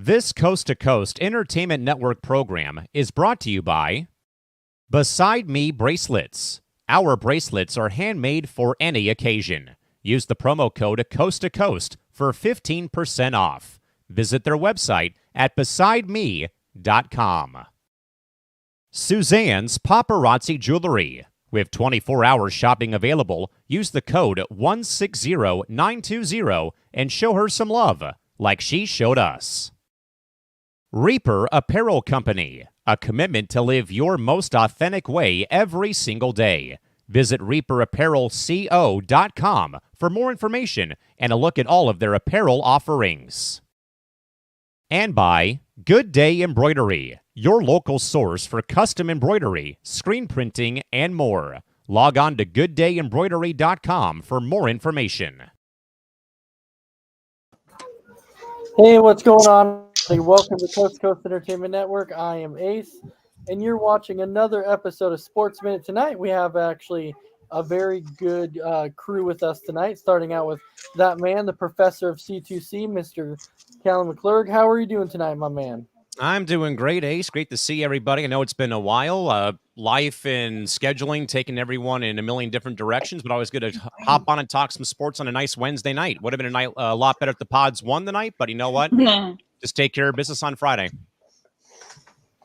This Coast to Coast Entertainment Network program is brought to you by Beside Me Bracelets. Our bracelets are handmade for any occasion. Use the promo code Coast to Coast for 15% off. Visit their website at besideme.com. Suzanne's Paparazzi Jewelry. With 24-hour shopping available, use the code 160920 and show her some love, like she showed us. Reaper Apparel Company, a commitment to live your most authentic way every single day. Visit reaperapparelco.com for more information and a look at all of their apparel offerings. And by Good Day Embroidery, your local source for custom embroidery, screen printing, and more. Log on to gooddayembroidery.com for more information. Hey, what's going on? Welcome to Coast to Coast Entertainment Network. I am Ace, and you're watching another episode of Sports Minute. Tonight, we have actually a very good crew with us tonight, starting out with that man, the professor of C2C, Mr. Callan McClurg. How are you doing tonight, my man? I'm doing great, Ace. Great to see everybody. I know it's been a while. Life and scheduling taking everyone in a million different directions, but always good to hop on and talk some sports on a nice Wednesday night. Would have been a night a lot better if the Pods won tonight, but you know what? Just take care of business on Friday.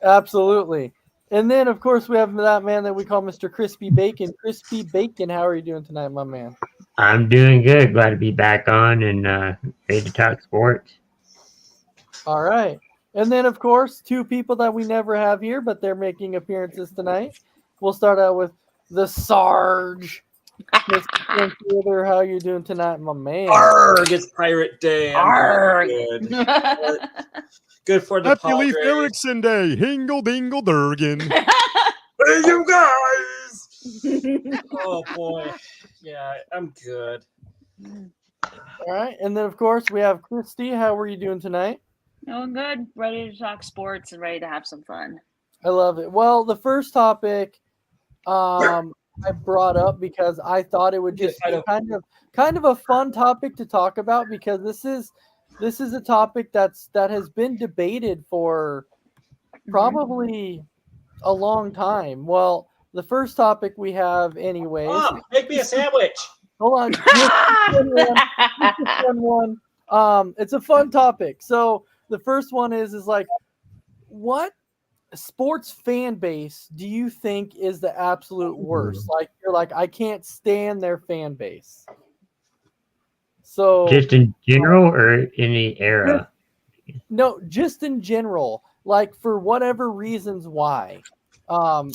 Absolutely. And then, of course, we have that man that we call Mr. Crispy Bacon. Crispy Bacon, how are you doing tonight, my man? I'm doing good. Glad to be back on and ready to talk sports. All right. And then, of course, two people that we never have here, but they're making appearances tonight. We'll start out with the Sarge. Mr. Theater, how you doing tonight, my man? Arrgh, it's Pirate Day. I'm Arrgh. good. Good for the Happy Leif Padres. Erikson Day. Hingle dingle durgan. Hey, you guys! Oh, boy. Yeah, I'm good. All right. And then, of course, we have Christy. How are you doing tonight? Doing good. Ready to talk sports and ready to have some fun. I love it. Well, the first topic I brought up because I thought it would just be kind of a fun topic to talk about, because this is a topic that has been debated for probably a long time. Well, the first topic we have anyways. Mom, make me a sandwich. Hold on. One. It's a fun topic. So the first one is like, what sports fan base do you think is the absolute worst? Like, you're like, I can't stand their fan base. So Just in general or any era? No, just in general, like for whatever reasons why. And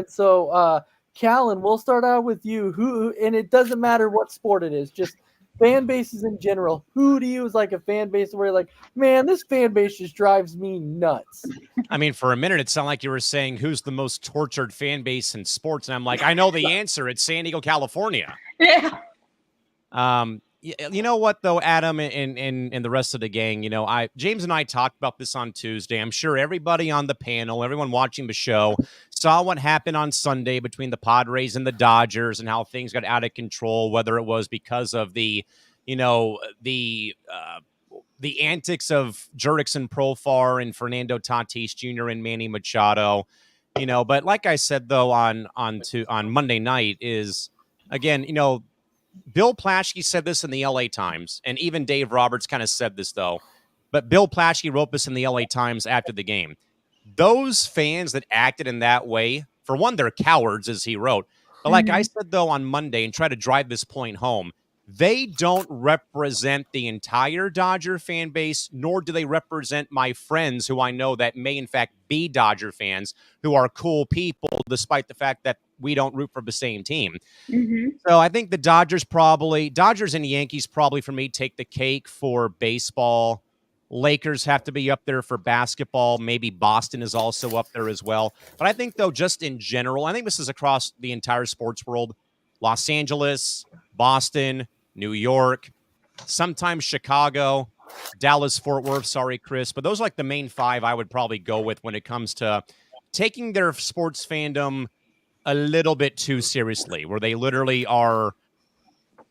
so Callan, we'll start out with you. Who, and it doesn't matter what sport it is, just fan bases in general. Who do you is like a fan base where you're like, man, this fan base just drives me nuts? I mean, for a minute, it sounded like you were saying who's the most tortured fan base in sports. And I'm like, I know the answer. It's San Diego, California. Yeah. You know what, though, Adam and the rest of the gang, you know, James and I talked about this on Tuesday. I'm sure everybody on the panel, everyone watching the show, saw what happened on Sunday between the Padres and the Dodgers and how things got out of control, whether it was because of the antics of Jurickson Profar and Fernando Tatis Jr. and Manny Machado, you know. But like I said, though, on Monday night is, again, you know, Bill Plaschke said this in the LA Times, and even Dave Roberts kind of said this, though. But Bill Plaschke wrote this in the LA Times after the game. Those fans that acted in that way, for one, they're cowards, as he wrote. But like I said, though, on Monday, and try to drive this point home, they don't represent the entire Dodger fan base, nor do they represent my friends who I know that may, in fact, be Dodger fans, who are cool people, despite the fact that we don't root for the same team. So I think the Dodgers and Yankees probably, for me, take the cake for baseball. Lakers have to be up there for basketball. Maybe Boston is also up there as well. But I think, though, just in general, I think this is across the entire sports world. Los Angeles, Boston, New York, sometimes Chicago, Dallas, Fort Worth. Sorry, Chris. But those are like the main five I would probably go with when it comes to taking their sports fandom a little bit too seriously, where they literally are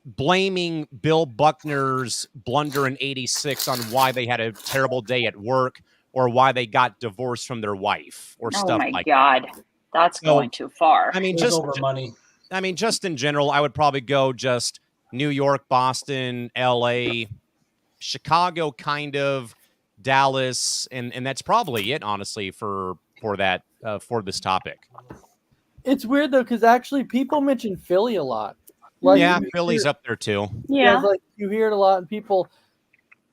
blaming Bill Buckner's blunder in '86 on why they had a terrible day at work or why they got divorced from their wife or Oh stuff my like God. that. That's So, going too far. I mean, It was over money. just in general, I would probably go just New York, Boston, LA, Chicago, kind of, Dallas, and that's probably it, honestly, for that for this topic. It's weird though, because actually people mention Philly a lot. Like Yeah, you Philly's hear- up there too. Yeah. like you hear it a lot, and people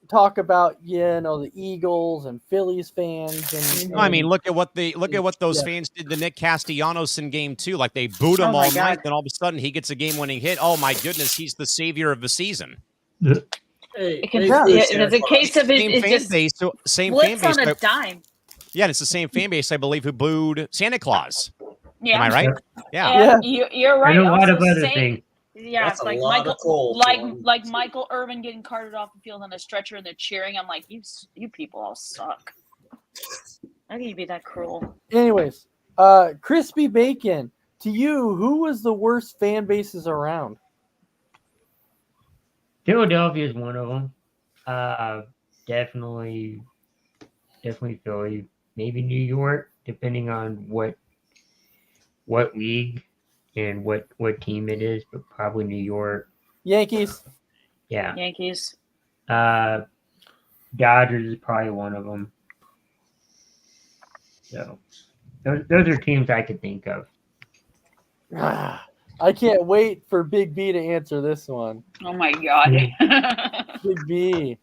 talk about the Eagles and Phillies fans. And I mean, look at what those Yeah. fans did to Nick Castellanos in game 2. Like they booed him Oh my all night, God. then all of a sudden he gets a game-winning hit. Oh my goodness, he's the savior of the season. Hey, It can, hey, yeah, Bruce, it's a Santa case of Same it fan just base, same fan flips base. on a dime. Yeah, and it's the same fan base, I believe, who booed Santa Claus. Yeah. Am I right? Yeah. You're right. And a lot Also, of other same- things. Yeah, That's a like lot Michael, of coal. like Michael Irvin getting carted off the field on a stretcher and they're cheering. I'm like, you people all suck. How can you be that cruel? Anyways, Crispy Bacon. To you, who was the worst fan bases around? Philadelphia is one of them. Definitely Philly. Maybe New York, depending on what league and what team it is, but probably New York. Yankees. Yeah. Yankees. Dodgers is probably one of them. So those are teams I could think of. I can't wait for Big B to answer this one. Oh my God. Big B.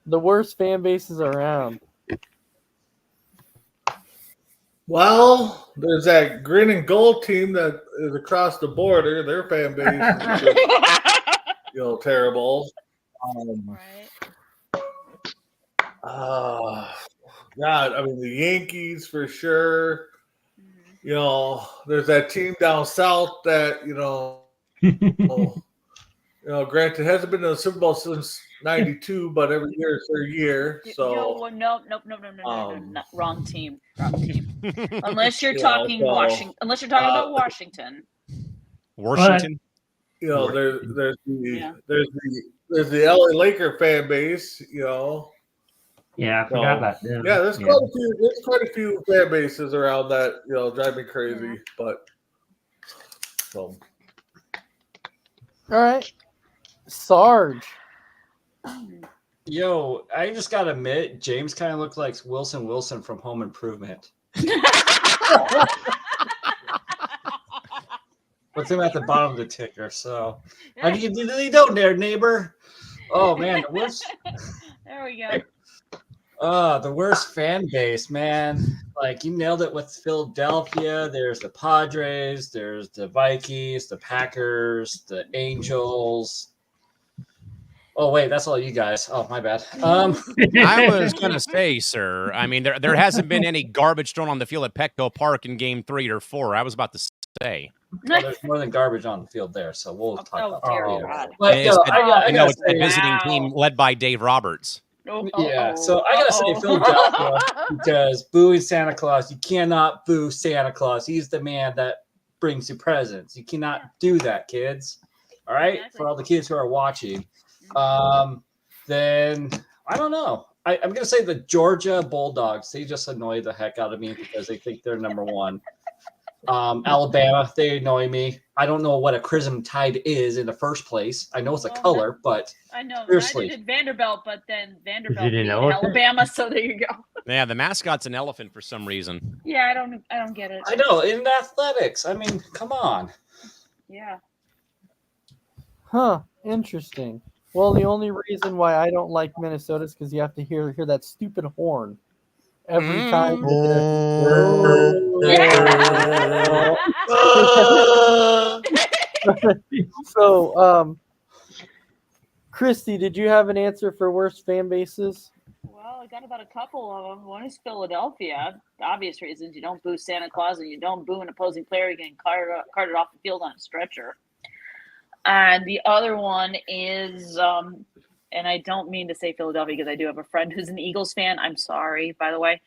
The worst fan bases around. Well, there's that Grin and Gold team that is across the border. Their fan base is just, terrible. Right. God, I mean the Yankees for sure. Mhm. There's that team down south that granted hasn't been in the Super Bowl since '92, but every year is their year. So No, wrong team. Unless you're talking Washington. Unless you're talking about Washington. Washington. there's the LA Laker fan base. Yeah, I forgot about them. Yeah, there's quite a few fan bases around that drive me crazy. Yeah. But so All right. Sarge. Yo, I just gotta admit, James kind of looked like Wilson from Home Improvement. With him at the bottom of the ticker. So, how do you know there, neighbor? Oh man, the worst. There we go. The worst fan base, man. Like you nailed it with Philadelphia. There's the Padres. There's the Vikings, the Packers, the Angels. Oh wait, that's all you guys. Oh my bad. I was gonna say, sir. I mean, there hasn't been any garbage thrown on the field at Petco Park in Game 3 or 4. I was about to say. Well, there's more than garbage on the field there, so we'll talk about that dear later. God. But And yo, it's- I gotta it's a say, visiting Wow. team led by Dave Roberts. Yeah, so I gotta say Philadelphia because booing Santa Claus, you cannot boo Santa Claus. He's the man that brings you presents. You cannot do that, kids. All right, Exactly. for all the kids who are watching. Then I don't know. I'm gonna say the Georgia Bulldogs. They just annoy the heck out of me because they think they're number one. Alabama, they annoy me. I don't know what a Crimson Tide is in the first place. I know it's a Well, color, but I know. Seriously. Neither did Vanderbilt, but then Vanderbilt it an beat elephant? Alabama, so there you go. Yeah, the mascot's an elephant for some reason. Yeah, I don't get it. I know in athletics. I mean, come on. Yeah. Huh. Interesting. Well, the only reason why I don't like Minnesota is because you have to hear that stupid horn every time. So, Christy, did you have an answer for worst fan bases? Well, I got about a couple of them. One is Philadelphia. Obvious reasons. You don't boo Santa Claus and you don't boo an opposing player getting carted off the field on a stretcher. And the other one is, and I don't mean to say Philadelphia because I do have a friend who's an Eagles fan. I'm sorry, by the way.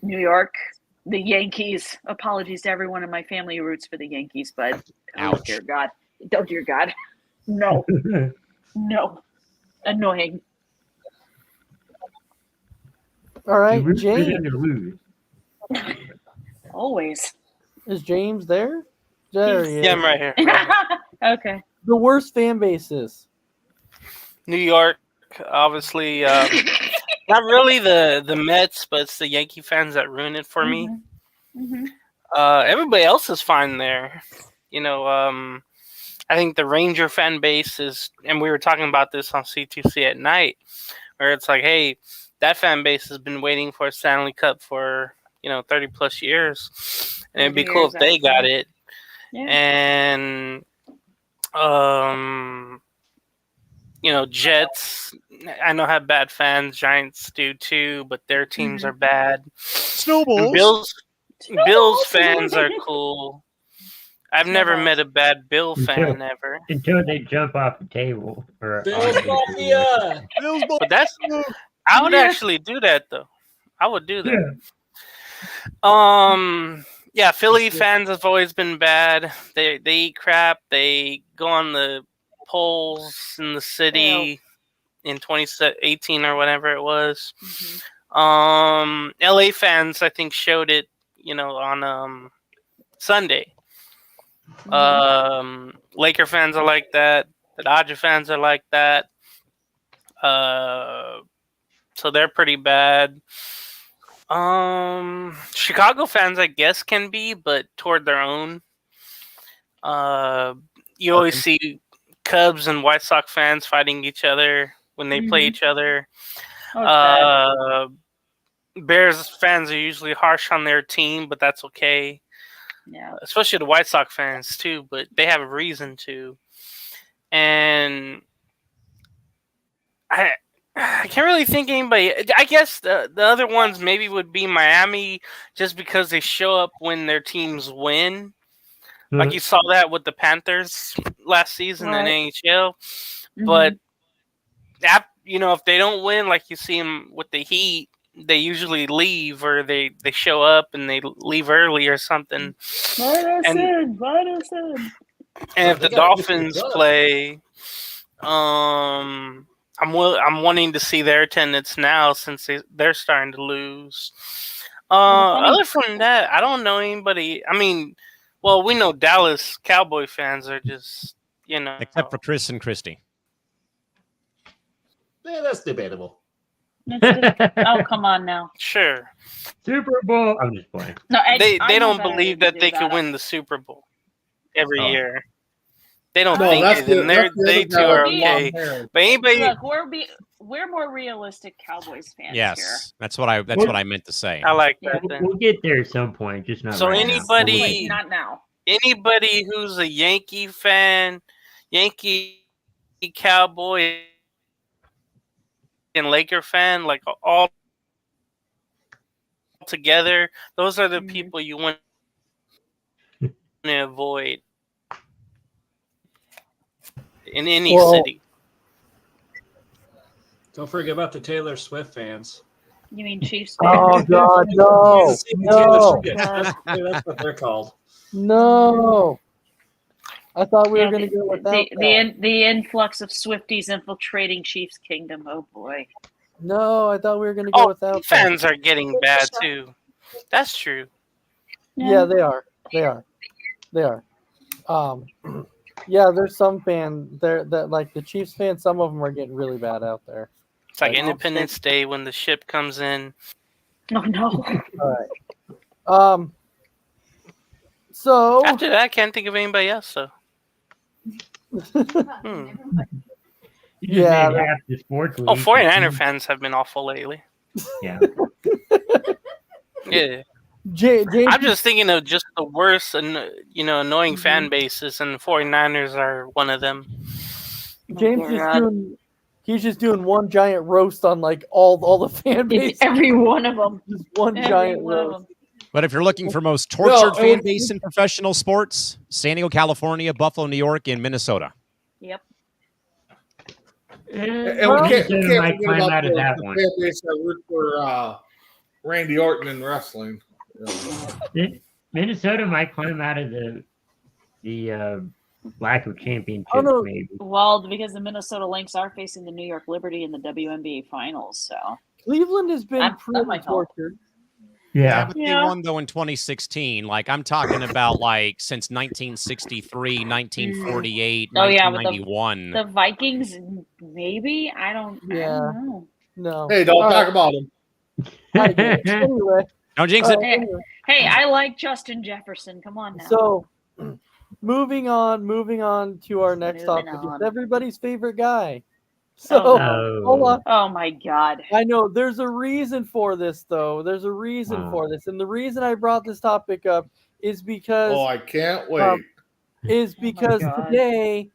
New York, the Yankees. Apologies to everyone in my family who roots for the Yankees, but oh Ouch. dear God. Oh dear God. No. No. Annoying. All right, You root for them James. to lose. Always. Is James there? There he is. Yeah, I'm right here. Okay. The worst fan bases. New York, obviously. Not really the Mets, but it's the Yankee fans that ruin it for me. Mm-hmm. Everybody else is fine there. I think the Ranger fan base is, and we were talking about this on C2C at night, where it's like, hey, that fan base has been waiting for a Stanley Cup for 30 plus years, and it'd be cool if they got it. Yeah. And Jets, I know have bad fans. Giants do too, but their teams are bad. Snowballs. And Bills fans are cool. I've never met a bad Bill fan ever. Until they jump off the table. Bills Mafia! But I would actually do that though. I would do that. Yeah, Philly fans have always been bad. They eat crap. They go on the polls in the city in 2018 or whatever it was. LA fans, I think, showed it, on Sunday. Laker fans are like that. The Dodger fans are like that. So they're pretty bad. Chicago fans, I guess, can be, but toward their own. You always see Cubs and White Sox fans fighting each other when they play each other. Bears fans are usually harsh on their team, but that's okay. Yeah. Especially the White Sox fans too, but they have a reason to. And I can't really think of anybody. I guess the other ones maybe would be Miami, just because they show up when their teams win. Like you saw that with the Panthers last season in NHL. But if they don't win, like you see them with the Heat, they usually leave, or they show up and they leave early or something. And if the Dolphins play, I'm wanting to see their attendance now since they're starting to lose. Other from that, I don't know anybody. I mean, well, we know Dallas Cowboy fans are just, except for Chris and Christy. Yeah, that's debatable. Oh, come on now. Sure. Super Bowl. I'm just playing. No, they don't believe that they could win the Super Bowl every year. They don't think it, and they too are okay. But anybody, look, we're more realistic Cowboys fans here. That's what I meant to say. I like that. We'll get there at some point, just not. So right anybody, not now. Anybody who's a Yankee fan, Yankee, Cowboy, and Laker fan, like all together, those are the people you want to avoid in any city. Don't forget about the Taylor Swift fans. You mean Chiefs? Oh God, no! No! That's what they're called. No! I thought we were going to go without the influx of Swifties infiltrating Chiefs Kingdom. Oh boy! No, I thought we were going to go without. Fans are getting bad too. That's true. Yeah, they are. They are. Yeah, there's some fans there that like the Chiefs fans. Some of them are getting really bad out there. It's like Independence Day when the ship comes in. Oh no! All right. So after that, I can't think of anybody else. So. Yeah. Half the sports league. 49er fans have been awful lately. Yeah. Yeah. James, I'm just thinking of just the worst, annoying fan bases, and the 49ers are one of them. James he's just doing one giant roast on like all the fan bases. Every one of them. Just one giant roast. But if you're looking for most tortured fan base in professional sports, San Diego, California, Buffalo, New York, and Minnesota. Yep. And we can't forget about the fan base that root for Randy Orton in wrestling. Minnesota might climb out of the lack of championships, Oh, no. maybe. Well, because the Minnesota Lynx are facing the New York Liberty in the WNBA finals, so Cleveland has been that pretty might help. tortured. Yeah. but Yeah. they won though in 2016. Like I'm talking about like since 1963, 1948, Oh, yeah, with 1991. the Vikings, maybe. I don't know. No. Hey, don't All talk right. about them. I get it. Anyway, Don't jinx all it. right, Hey, anyway. hey, I like Justin Jefferson. Come on now. So, moving on to our next Moving topic. on. It's everybody's favorite guy. So, Oh. hold on. Oh my God. I know there's a reason for this, though. There's a reason for this, and the reason I brought this topic up is because Oh, I can't wait. God. today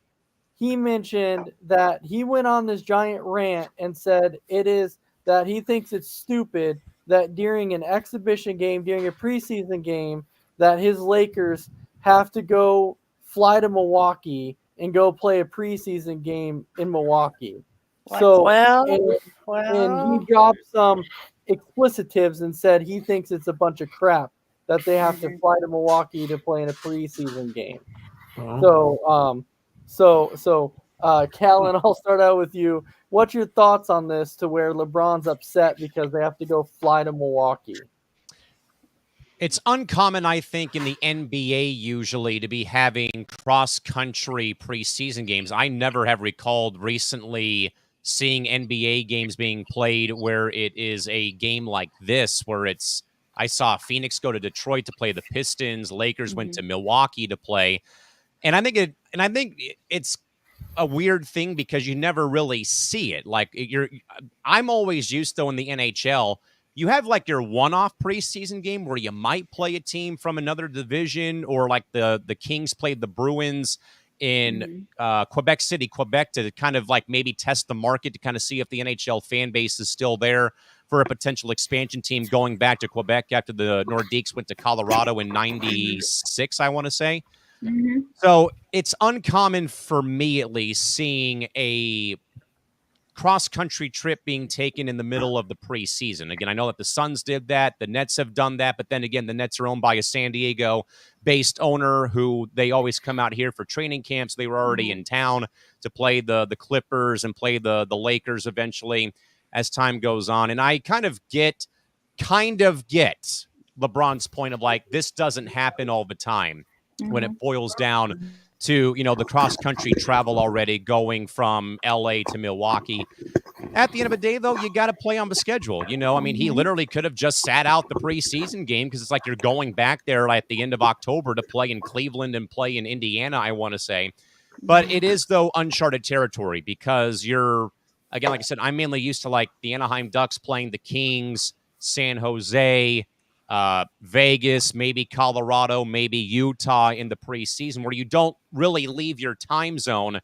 he mentioned that he went on this giant rant and said that he thinks it's stupid that during an exhibition game, during a preseason game, that his Lakers have to go fly to Milwaukee and go play a preseason game in Milwaukee. What? So, Well, and he dropped some explicitives and said he thinks it's a bunch of crap that they have to fly to Milwaukee to play in a preseason game. Well, So, Callan, I'll start out with you. What's your thoughts on this to where LeBron's upset because they have to go fly to Milwaukee? It's uncommon, I think, in the NBA usually to be having cross-country preseason games. I never have recalled recently seeing NBA games being played where it is a game like this, where I saw Phoenix go to Detroit to play the Pistons, Lakers went to Milwaukee to play. And I think it's a weird thing because you never really see it. Like I'm always used though in the NHL, you have like your one-off preseason game where you might play a team from another division, or like the Kings played the Bruins in Quebec City, Quebec, to kind of like maybe test the market to kind of see if the NHL fan base is still there for a potential expansion team going back to Quebec after the Nordiques went to Colorado in 96, I want to say. So it's uncommon for me, at least, seeing a cross-country trip being taken in the middle of the preseason. Again, I know that the Suns did that. The Nets have done that. But then again, the Nets are owned by a San Diego-based owner who they always come out here for training camps. They were already in town to play the Clippers and play the Lakers eventually as time goes on. And I kind of get LeBron's point of like, this doesn't happen all the time when it boils down to, the cross-country travel already going from LA to Milwaukee. At the end of the day, though, you got to play on the schedule. I mean, he literally could have just sat out the preseason game because it's like you're going back there at the end of October to play in Cleveland and play in Indiana, I want to say. But it is, though, uncharted territory because again, like I said, I'm mainly used to like the Anaheim Ducks playing the Kings, San Jose, Vegas, maybe Colorado, maybe Utah in the preseason, where you don't really leave your time zone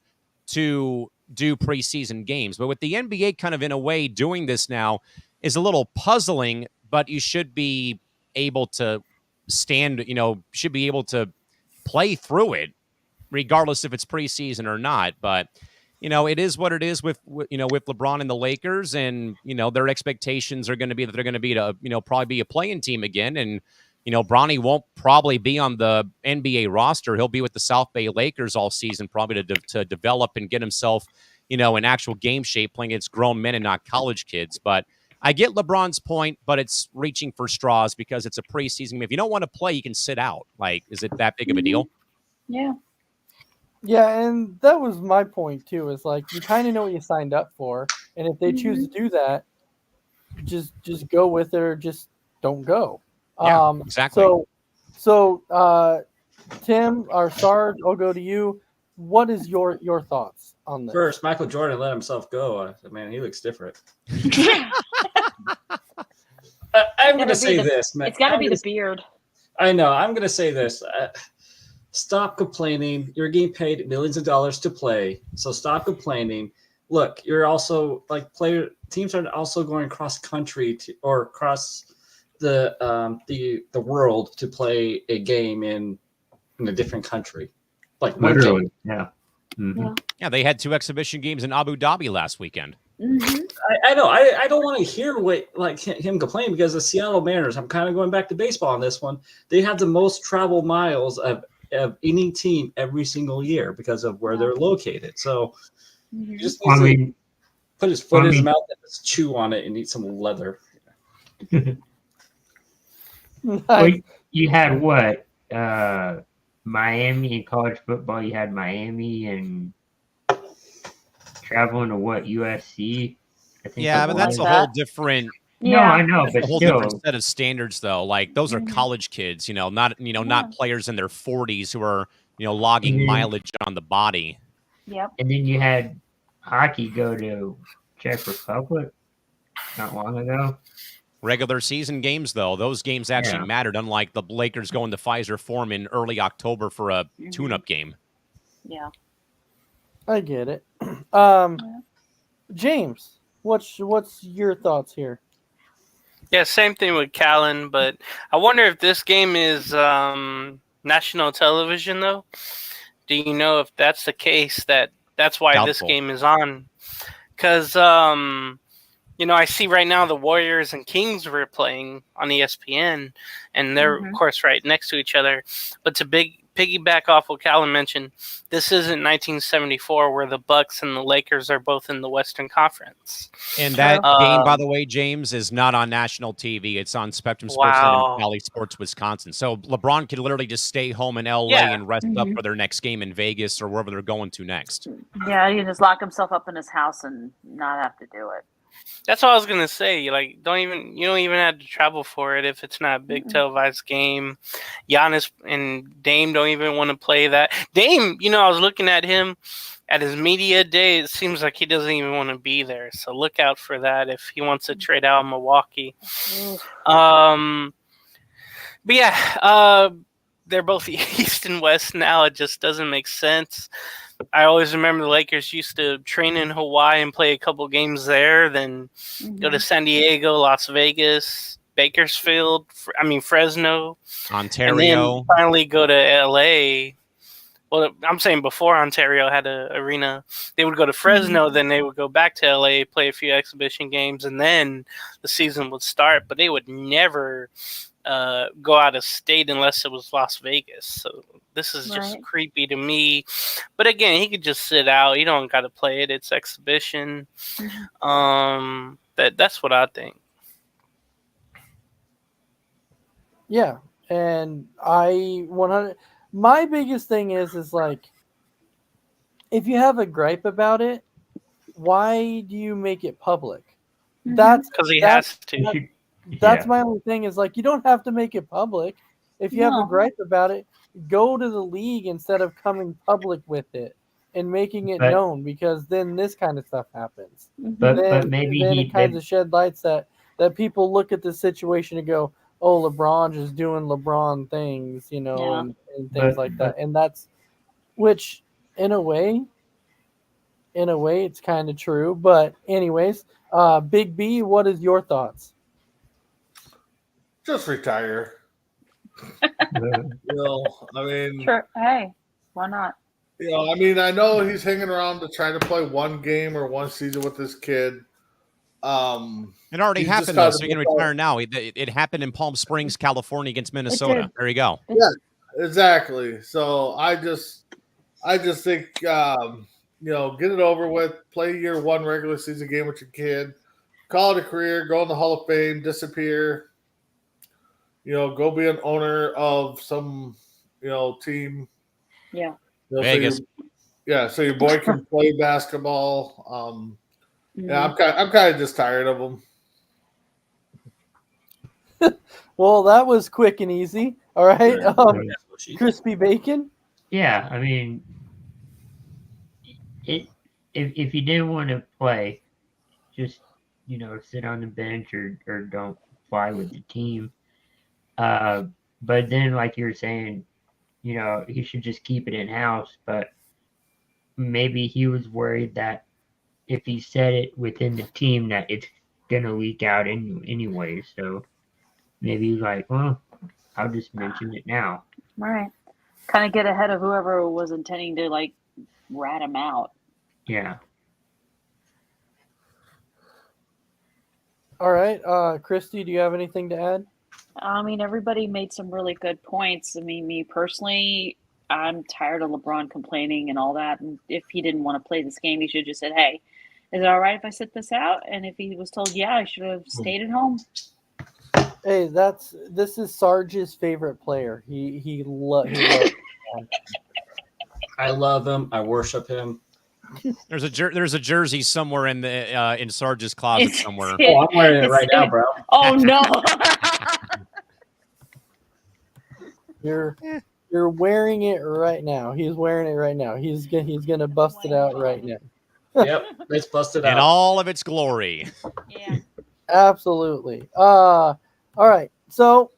to do preseason games. But with the NBA kind of in a way doing this now is a little puzzling, but you should be able to should be able to play through it regardless if it's preseason or not. But it is what it is with LeBron and the Lakers, and their expectations are going to be that they're going to be probably be a playing team again, and Bronny won't probably be on the NBA roster. He'll be with the South Bay Lakers all season, probably to develop and get himself in actual game shape, playing against grown men and not college kids. But I get LeBron's point, but it's reaching for straws because it's a preseason game. If you don't want to play, you can sit out. Like, is it that big of a deal? Yeah. Yeah, and that was my point too. Is like you kind of know what you signed up for, and if they choose to do that, just go with it or just don't go. Yeah, exactly. So Tim or Sarge, I'll go to you. What is your thoughts on this? First, Michael Jordan let himself go. Man, he looks different. I'm going to say this, man. It's got to be the beard. I know. I'm going to say this. Stop complaining. You're getting paid millions of dollars to play, so stop complaining. Look, you're also like teams are also going cross country or across the world to play a game in a different country. Like literally, yeah. Mm-hmm. Yeah, they had 2 exhibition games in Abu Dhabi last weekend. I know. I don't want to hear him complain because the Seattle Mariners, I'm kind of going back to baseball on this one. They have the most travel miles of of any team every single year because of where they're located. So he just I needs to mean, put his foot in his mouth and just chew on it and eat some leather. well, you had what? Miami in college football. You had Miami and traveling to what? USC. I think. Yeah, it but was. that's a whole different. No, I know, That's but a whole still, different set of standards, though. Like those are college kids, not players in their 40s who are, logging And then- mileage on the body. Yep. And then you had hockey go to Czech Republic not long ago. Regular season games, though, those games actually Yeah. mattered, unlike the Lakers going to Pfizer Forum in early October for a tune-up game. Yeah. I get it. James, what's your thoughts here? Yeah, same thing with Callan, but I wonder if this game is national television, though. Do you know if that's the case, that's why this Doubtful. game is on? Because, I see right now the Warriors and Kings were playing on ESPN, and they're, of course, right next to each other. But to piggyback off what Callan mentioned, this isn't 1974 where the Bucks and the Lakers are both in the Western Conference. And that game, by the way, James, is not on national TV. It's on Spectrum Sports and Valley Sports Wisconsin. So LeBron could literally just stay home in LA and rest up for their next game in Vegas or wherever they're going to next. Yeah, he can just lock himself up in his house and not have to do it. That's what I was gonna say. Like, you don't even have to travel for it if it's not a big televised game. Giannis and Dame don't even want to play that. Dame, I was looking at him at his media day. It seems like he doesn't even want to be there. So look out for that if he wants to trade out Milwaukee. But yeah, they're both East and West now. It just doesn't make sense. I always remember the Lakers used to train in Hawaii and play a couple games there, then go to San Diego, Las Vegas, Bakersfield, Fresno, Ontario, and then finally go to LA. Well, I'm saying before Ontario had an arena, they would go to Fresno, then they would go back to LA, play a few exhibition games, and then the season would start. But they would never go out of state unless it was Las Vegas. So this is just creepy to me. But again, he could just sit out. You don't got to play it. It's exhibition. That's what I think. Yeah, and I 100. My biggest thing is like, if you have a gripe about it, why do you make it public? That's because he has to. That's my only thing is like, you don't have to make it public. If you have a gripe about it, go to the league instead of coming public with it and making it known, because then this kind of stuff happens. But maybe it kind of shed lights that people look at the situation and go, oh, LeBron just doing LeBron things, and things like that. And that's, which in a way it's kind of true. But anyways, Big B, what is your thoughts? Just retire. Sure. Hey, why not? I know he's hanging around to try to play one game or one season with this kid. It already happened, though, so you can retire now. It happened in Palm Springs, California against Minnesota. There you go. Yeah, exactly. So I just think, get it over with. Play your one regular season game with your kid. Call it a career. Go in the Hall of Fame. Disappear. Go be an owner of some, team. Yeah. Vegas. So your boy can play basketball. Yeah, I'm kind of just tired of them. Well, that was quick and easy. All right. Crispy bacon. Yeah, if you didn't want to play, just sit on the bench or don't fly with the team. But then, like you were saying, he should just keep it in house. But maybe he was worried that if he said it within the team, that it's gonna leak out anyway. So maybe he's like, well, I'll just mention it now. All right. Kind of get ahead of whoever was intending to rat him out. Yeah. All right, Christy, do you have anything to add? Everybody made some really good points. Me personally, I'm tired of LeBron complaining and all that. And if he didn't want to play this game, he should have just said, "Hey, is it all right if I sit this out?" And if he was told, "Yeah," I should have stayed at home. Hey, this is Sarge's favorite player. He loves. I love him. I worship him. There's a jersey somewhere in Sarge's closet somewhere. Oh, I'm wearing it right now, bro. Oh no! You're wearing it right now. He's wearing it right now. He's gonna bust it out right now. Yep, let's bust it out in all of its glory. Yeah. Absolutely. All right. So,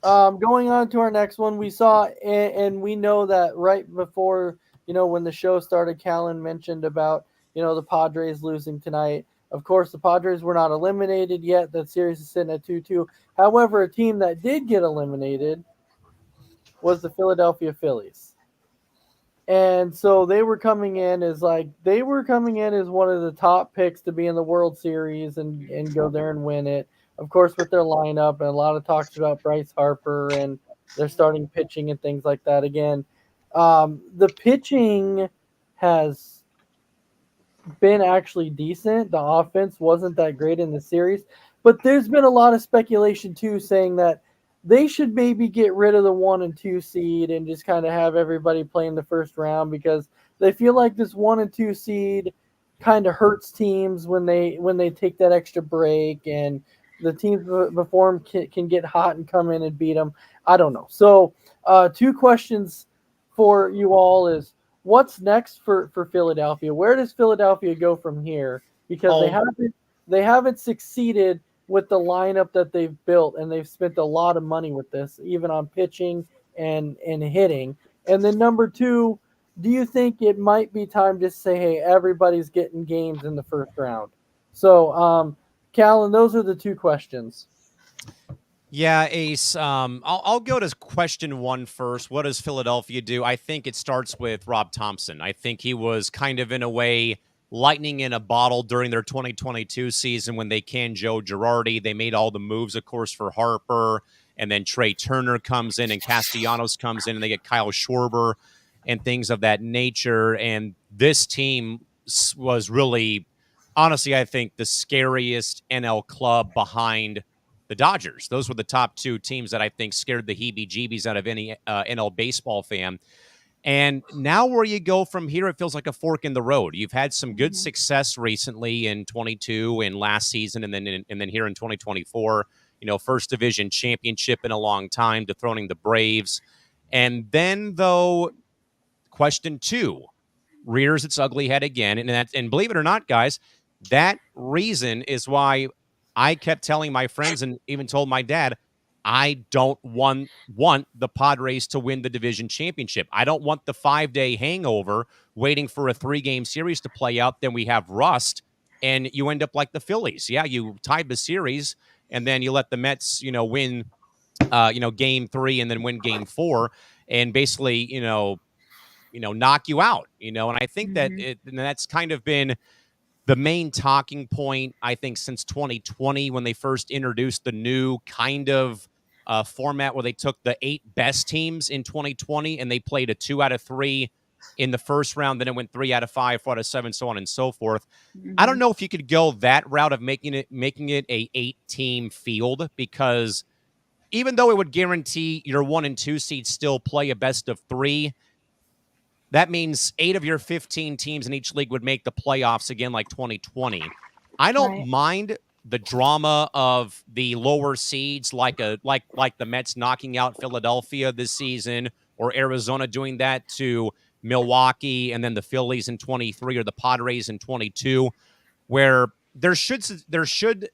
going on to our next one, we saw, and we know that right before, when the show started, Callan mentioned about, the Padres losing tonight. Of course, the Padres were not eliminated yet. That series is sitting at 2-2. However, a team that did get eliminated was the Philadelphia Phillies. And so they were coming in as one of the top picks to be in the World Series and go there and win it. Of course, with their lineup and a lot of talks about Bryce Harper and their starting pitching and things like that. Again, the pitching has been actually decent. The offense wasn't that great in the series, but there's been a lot of speculation too, saying that they should maybe get rid of the 1 and 2 seed and just kind of have everybody play in the first round, because they feel like this 1 and 2 seed kind of hurts teams when they take that extra break, and the teams before them can get hot and come in and beat them. I don't know. So 2 questions for you all is, what's next for Philadelphia? Where does Philadelphia go from here? Because they haven't succeeded with the lineup that they've built, and they've spent a lot of money with this, even on pitching and hitting. And then number 2, do you think it might be time to say, hey, everybody's getting games in the first round? So, Callan, those are the 2 questions. Yeah, Ace. I'll go to question 1 first. What does Philadelphia do? I think it starts with Rob Thompson. I think he was kind of, in a way, lightning in a bottle during their 2022 season when they canned Joe Girardi. They made all the moves, of course, for Harper, and then Trey Turner comes in and Castellanos comes in, and they get Kyle Schwarber and things of that nature. And this team was really, honestly, I think the scariest NL club behind the Dodgers. Those were the top 2 teams that I think scared the heebie-jeebies out of any NL baseball fan. And now where you go from here, it feels like a fork in the road. You've had some good success recently in 22 and last season, and then here in 2024, first division championship in a long time, dethroning the Braves. And then, though, question 2 rears its ugly head again. And believe it or not, guys, that reason is why I kept telling my friends and even told my dad, I don't want the Padres to win the division championship. I don't want the 5-day hangover waiting for a 3-game series to play out. Then we have rust, and you end up like the Phillies. Yeah, you tied the series, and then you let the Mets, win, game 3 and then win game 4, and basically, knock you out. And I think that's kind of been the main talking point, I think, since 2020, when they first introduced the new kind of format where they took the 8 best teams in 2020 and they played a 2 out of 3 in the first round. Then it went 3 out of 5, 4 out of 7, so on and so forth. I don't know if you could go that route of making it a 8-team field, because even though it would guarantee your 1 and 2 seeds still play a best of 3, that means 8 of your 15 teams in each league would make the playoffs again, like 2020. I don't mind the drama of the lower seeds, like the Mets knocking out Philadelphia this season, or Arizona doing that to Milwaukee, and then the Phillies in 23 or the Padres in 22, where there should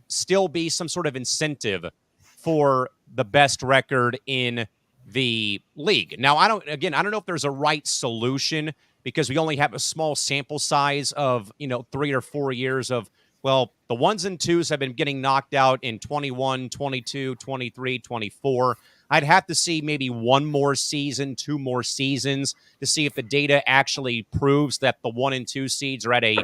still be some sort of incentive for the best record in the league. Now, I don't know if there's a right solution, because we only have a small sample size of, 3 or 4 years of, well, the 1s and 2s have been getting knocked out in 21, 22, 23, 24. I'd have to see maybe 1 more season, 2 more seasons to see if the data actually proves that the 1 and 2 seeds are at a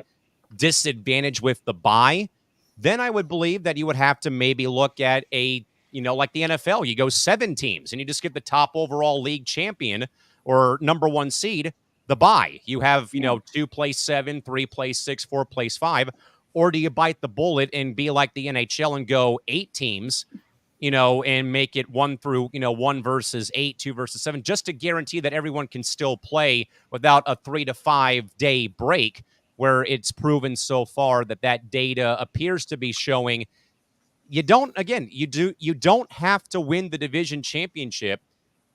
disadvantage with the bye. Then I would believe that you would have to maybe look at a, like the NFL, you go 7 teams and you just get the top overall league champion or number 1 seed, the bye. You have, 2 plays 7, 3 plays 6, 4 plays 5. Or do you bite the bullet and be like the NHL and go 8 teams, and make it 1 through, 1 versus 8, 2 versus 7, just to guarantee that everyone can still play without a 3 to 5 day break, where it's proven so far that data appears to be showing you don't have to win the division championship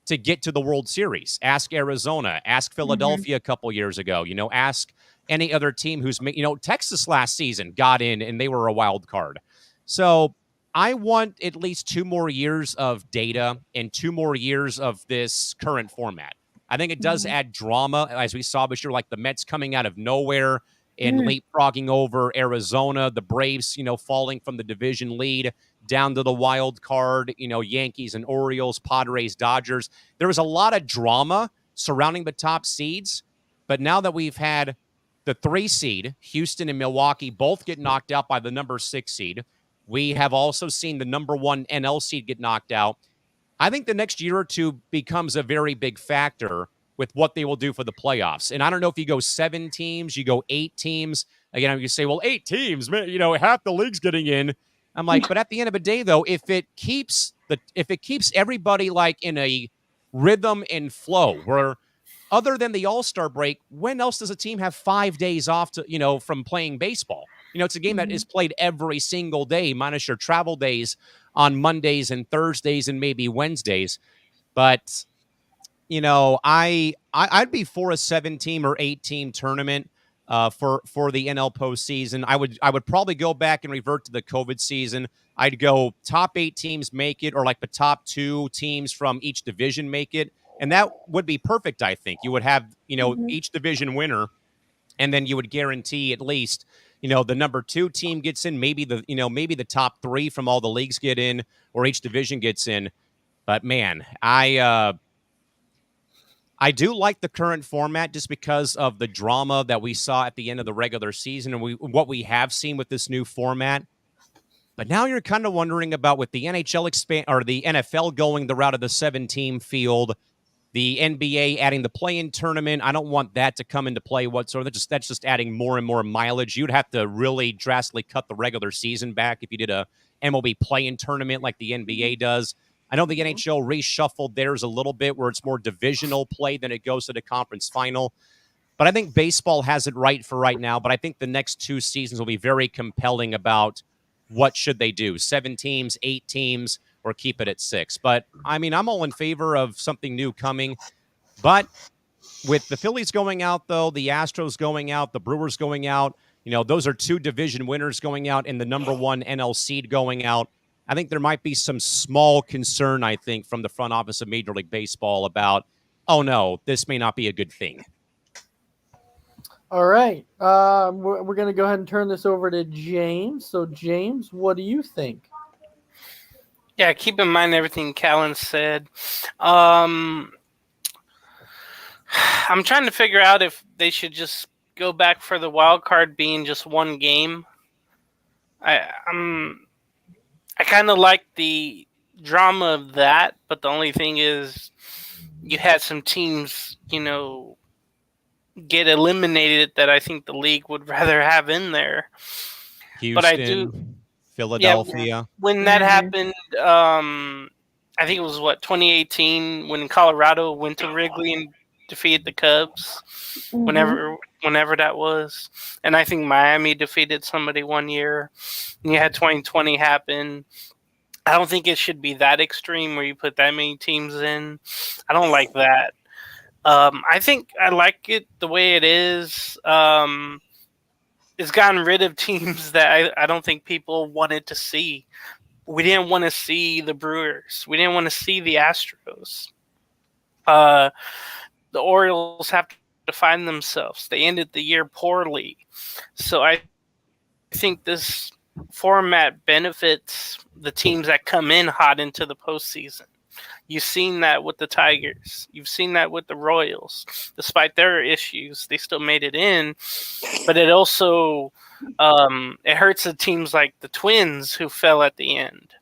to get to the World Series. Ask Arizona, ask Philadelphia a couple years ago, ask any other team who's made, Texas last season got in and they were a wild card. So I want at least 2 more years of data and 2 more years of this current format. I think it does add drama, as we saw this year, like the Mets coming out of nowhere and leapfrogging over Arizona, the Braves, falling from the division lead down to the wild card, Yankees and Orioles, Padres, Dodgers. There was a lot of drama surrounding the top seeds, but now that we've had the 3 seed, Houston and Milwaukee, both get knocked out by the number 6 seed, we have also seen the number 1 NL seed get knocked out. I think the next year or 2 becomes a very big factor with what they will do for the playoffs. And I don't know if you go 7 teams, you go 8 teams. Again, you say, well, 8 teams, man, half the league's getting in. I'm like, but at the end of the day, though, if it keeps everybody like in a rhythm and flow, where other than the All-Star break, when else does a team have 5 days off to, from playing baseball? It's a game that is played every single day, minus your travel days on Mondays and Thursdays and maybe Wednesdays. But I'd be for a 7-team or 8-team tournament for the NL postseason. I would probably go back and revert to the COVID season. I'd go top 8 teams make it, or like the top 2 teams from each division make it, and that would be perfect. I think you would have each division winner, and then you would guarantee at least the number 2 team gets in, maybe the top 3 from all the leagues get in, or each division gets in. But man, I do like the current format just because of the drama that we saw at the end of the regular season and what we have seen with this new format. But now you're kind of wondering about, with the NHL or the NFL going the route of the 7-team field, the NBA adding the play-in tournament. I don't want that to come into play whatsoever. That's just adding more and more mileage. You'd have to really drastically cut the regular season back if you did a MLB play-in tournament like the NBA does. I know the NHL reshuffled theirs a little bit, where it's more divisional play than it goes to the conference final. But I think baseball has it right for right now. But I think the next 2 seasons will be very compelling about what should they do. 7 teams, 8 teams, or keep it at 6. But, I mean, I'm all in favor of something new coming. But with the Phillies going out, though, the Astros going out, the Brewers going out, those are 2 division winners going out and the number 1 NL seed going out. I think there might be some small concern, I think, from the front office of Major League Baseball about, oh, no, this may not be a good thing. All right. We're going to go ahead and turn this over to James. So, James, what do you think? Yeah, keep in mind everything Callan said. I'm trying to figure out if they should just go back for the wild card being just 1 game. I kind of like the drama of that, but the only thing is you had some teams, get eliminated that I think the league would rather have in there. Houston, but I do, Philadelphia. When that happened, I think it was 2018 when Colorado went to Wrigley and defeated the Cubs. Whenever that was, and I think Miami defeated somebody one year. And you had 2020 happen. I don't think it should be that extreme where you put that many teams in. I don't like that. I think I like it the way it is. It's gotten rid of teams that I don't think people wanted to see. We didn't want to see the Brewers. We didn't want to see the Astros. The Orioles have to find themselves. They ended the year poorly. So I think this format benefits the teams that come in hot into the postseason. You've seen that with the Tigers. You've seen that with the Royals. Despite their issues, they still made it in. But it also it hurts the teams like the Twins who fell at the end.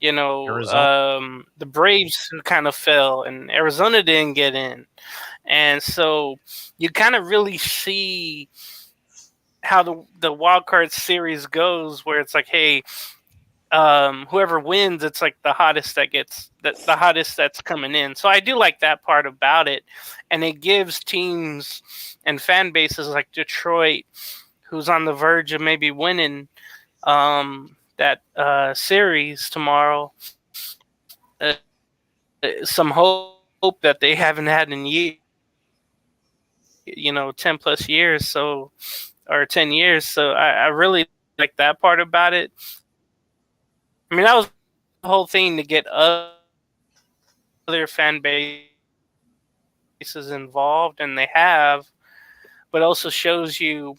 The Braves who kind of fell, and Arizona didn't get in, and so you kind of really see how the wild card series goes, where it's like, hey, whoever wins, it's like the hottest the hottest that's coming in. So I do like that part about it, and it gives teams and fan bases like Detroit, who's on the verge of maybe winning that series tomorrow, some hope that they haven't had in 10 plus years, or 10 years. So I really like that part about it. I mean, that was the whole thing, to get other fan bases involved, and they have, but also shows you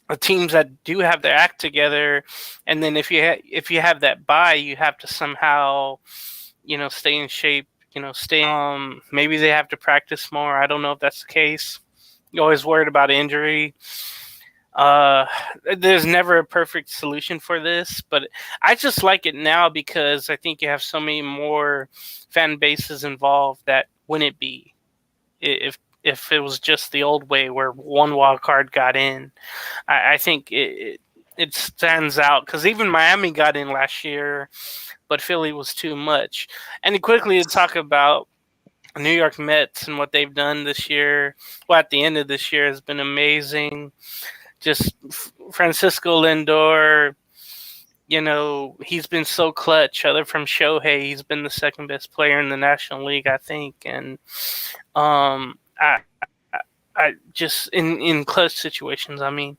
the teams that do have their act together. And then if you have that bye, you have to somehow, stay in shape, maybe they have to practice more. I don't know if that's the case. You're always worried about injury. There's never a perfect solution for this, but I just like it now because I think you have so many more fan bases involved that wouldn't be if it was just the old way where one wild card got in. I think it stands out because even Miami got in last year, but Philly was too much. And quickly to talk about New York Mets and what they've done this year. Well, at the end of this year has been amazing. Just Francisco Lindor, he's been so clutch. Other from Shohei, he's been the second best player in the National League, I think. And I just in clutch situations, I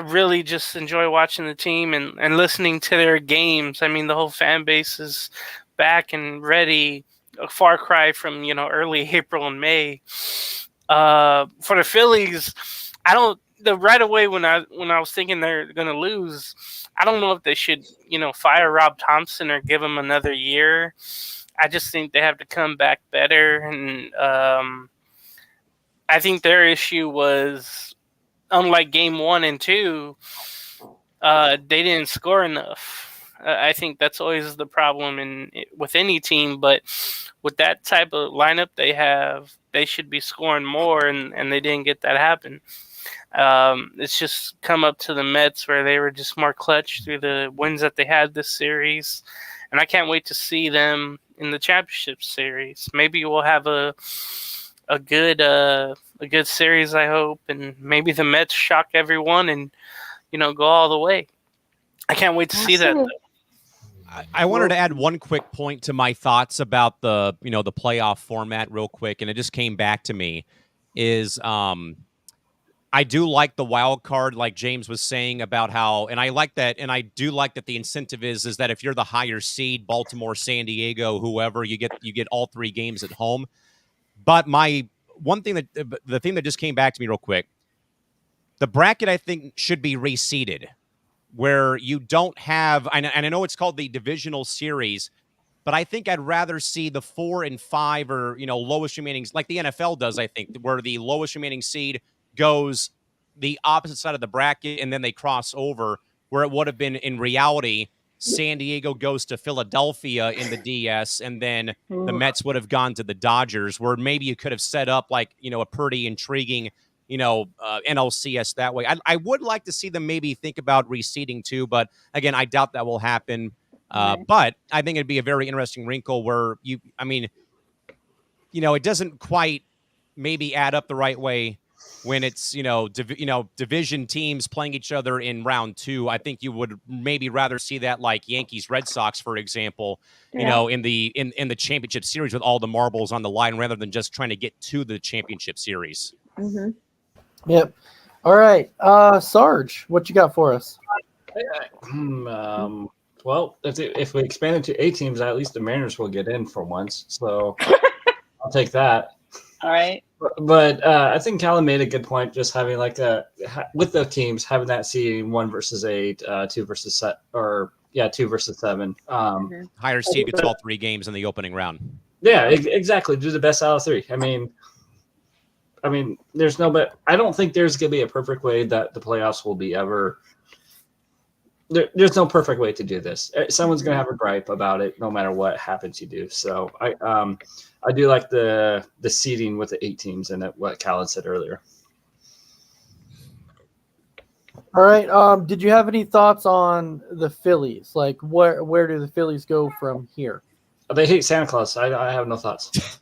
really just enjoy watching the team and listening to their games. I mean, the whole fan base is back and ready. A far cry from early April and May. For the Phillies, right away when I was thinking they're going to lose, I don't know if they should fire Rob Thompson or give him another year. I just think they have to come back better, and I think their issue was, unlike game 1 and 2, they didn't score enough. I think that's always the problem with any team, but with that type of lineup they have, they should be scoring more, and they didn't get that happen. It's just come up to the Mets where they were just more clutch through the wins that they had this series, and I can't wait to see them in the championship series. Maybe we'll have a good series, I hope, and maybe the Mets shock everyone and go all the way. I can't wait to see that, though. I wanted to add one quick point to my thoughts about the playoff format real quick, and it just came back to me, is I do like the wild card, like James was saying about how, and I like that, and I do like that the incentive is that if you're the higher seed, Baltimore, San Diego, whoever, you get all 3 games at home. But the thing that just came back to me real quick, the bracket I think should be reseeded, where you don't have, and I know it's called the divisional series, but I think I'd rather see the 4 and 5 or lowest remaining, like the NFL does, I think, where the lowest remaining seed goes the opposite side of the bracket and then they cross over, where it would have been in reality San Diego goes to Philadelphia in the DS, and then the Mets would have gone to the Dodgers, where maybe you could have set up like a pretty intriguing NLCS that way. I would like to see them maybe think about reseeding too, but again, I doubt that will happen. But I think it'd be a very interesting wrinkle where it doesn't quite maybe add up the right way when it's division teams playing each other in round 2. I think you would maybe rather see that like Yankees Red Sox, for example, in the championship series with all the marbles on the line, rather than just trying to get to the championship series. Mm-hmm. Yep. All right, Sarge, what you got for us? Well, if we expand it to 8 teams, at least the Mariners will get in for once. So I'll take that. All right. But I think Callum made a good point, just having with the teams having that seeding 1 versus 8, 2 versus 7, 2 versus 7. Higher seed gets all 3 games in the opening round. Yeah, exactly. Do the best out of 3. I mean, there's no, but I don't think there's going to be a perfect way that the playoffs will be ever there's no perfect way to do this. Someone's going to have a gripe about it, no matter what happens you do. So I do like the seeding with the 8 teams and what Callan said earlier. All right. Did you have any thoughts on the Phillies? Like, where do the Phillies go from here? They hate Santa Claus. I have no thoughts.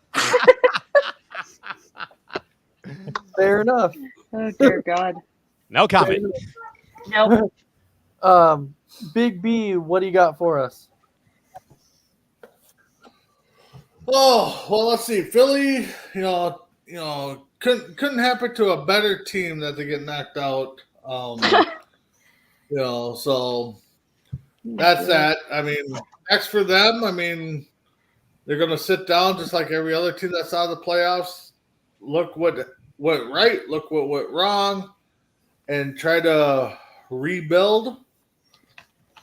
Fair enough. Oh dear God. No comment. Nope. Big B, what do you got for us? Oh, well, let's see. Philly, couldn't happen to a better team that they get knocked out. So that's that. I mean, next for them, I mean, they're going to sit down just like every other team that's out of the playoffs. Look what went right, look what went wrong, and try to rebuild,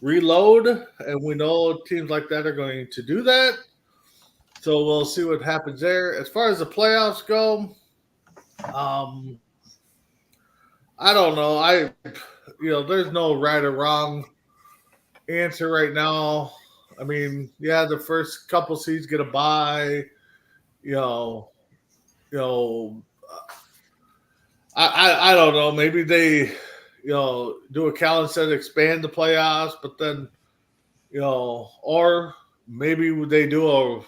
reload. And we know teams like that are going to do that. So we'll see what happens there. As far as the playoffs go, I don't know. There's no right or wrong answer right now. I mean, yeah, the first couple seeds get a bye. I don't know. Maybe they, do a Callan said, expand the playoffs, but then, or maybe they do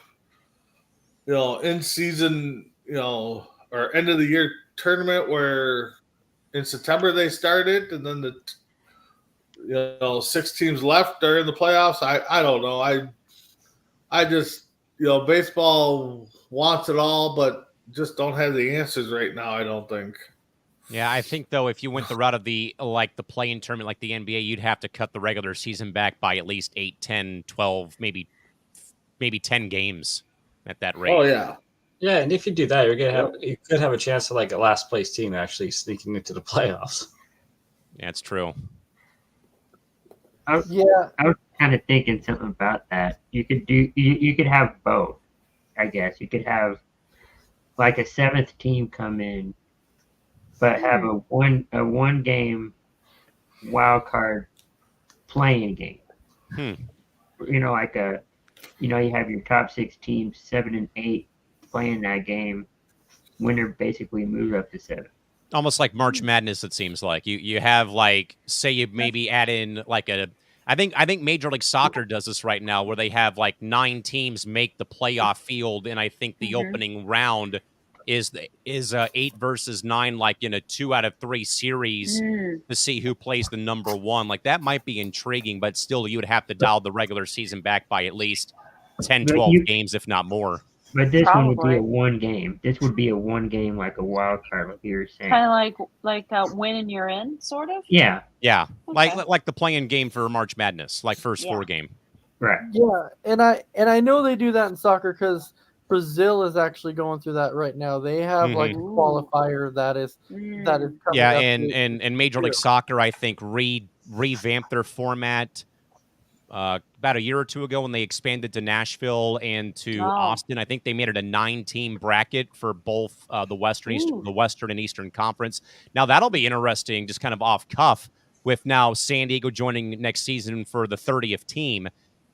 a, in season, or end of the year tournament where in September they started, and then the 6 teams left are in the playoffs. I don't know. I just baseball wants it all, but just don't have the answers right now. I don't think. Yeah, I think though, if you went the route of the play-in tournament like the NBA, you'd have to cut the regular season back by at least 8, 10, 12, maybe 10 games at that rate. Oh yeah. Yeah, and if you do that, you could have a chance to like a last place team actually sneaking into the playoffs. Yeah, it's true. I was kind of thinking something about that. You could have both, I guess. You could have like a 7th team come in, but have a one game wild card playing game. Like you have your top 6 teams, 7 and 8 playing that game. Winner basically moves up to 7. Almost like March Madness, it seems like. You have like, say you maybe add in like I think Major League Soccer does this right now, where they have like 9 teams make the playoff field, and I think the opening round is 8 versus 9, like in a 2 out of 3 series to see who plays the number 1. Like that might be intriguing, but still you would have to dial the regular season back by at least 10, 12 games, if not more. But this one would be a 1 game. This would be a 1 game, like a wild card, like you were saying. Kind of like win and you're in, sort of. Yeah. Yeah, Okay. like the play-in game for March Madness, like first 4 game. Right. Yeah, and I know they do that in soccer because Brazil is actually going through that right now. They have like a qualifier that is coming up. And Major League Soccer, I think, revamped their format about a year or 2 ago when they expanded to Nashville and to Austin. I think they made it a 9-team bracket for both the Western and Eastern Conference. Now that'll be interesting, just kind of off cuff, with now San Diego joining next season for the 30th team.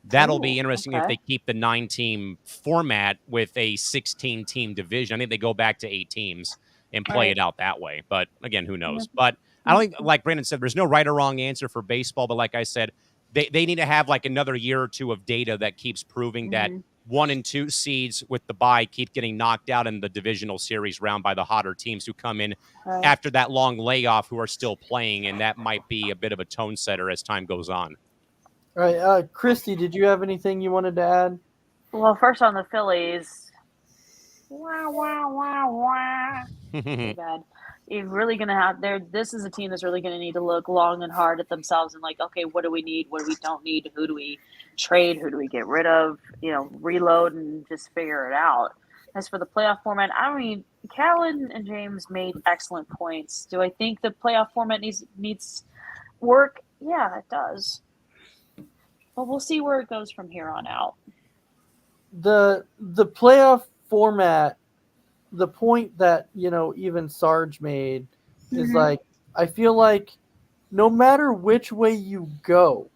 That'll be interesting if they keep the 9-team format with a 16-team division. I think they go back to 8 teams and play it out that way. But again, who knows? But I don't think, like Brandon said, there's no right or wrong answer for baseball. But like I said, they need to have like another year or 2 of data that keeps proving that 1 and 2 seeds with the bye keep getting knocked out in the divisional series round by the hotter teams who come in after that long layoff who are still playing. And that might be a bit of a tone setter as time goes on. All right, Christy, did you have anything you wanted to add? Well, first on the Phillies. Too bad. You're really going to have this is a team that's really going to need to look long and hard at themselves and like, okay, what do we need? What do we don't need? Who do we trade? Who do we get rid of? Reload and just figure it out. As for the playoff format, I mean, Callan and James made excellent points. Do I think the playoff format needs work? Yeah, it does. But we'll see where it goes from here on out. The playoff format, the point that even Sarge made is like, I feel like no matter which way you go,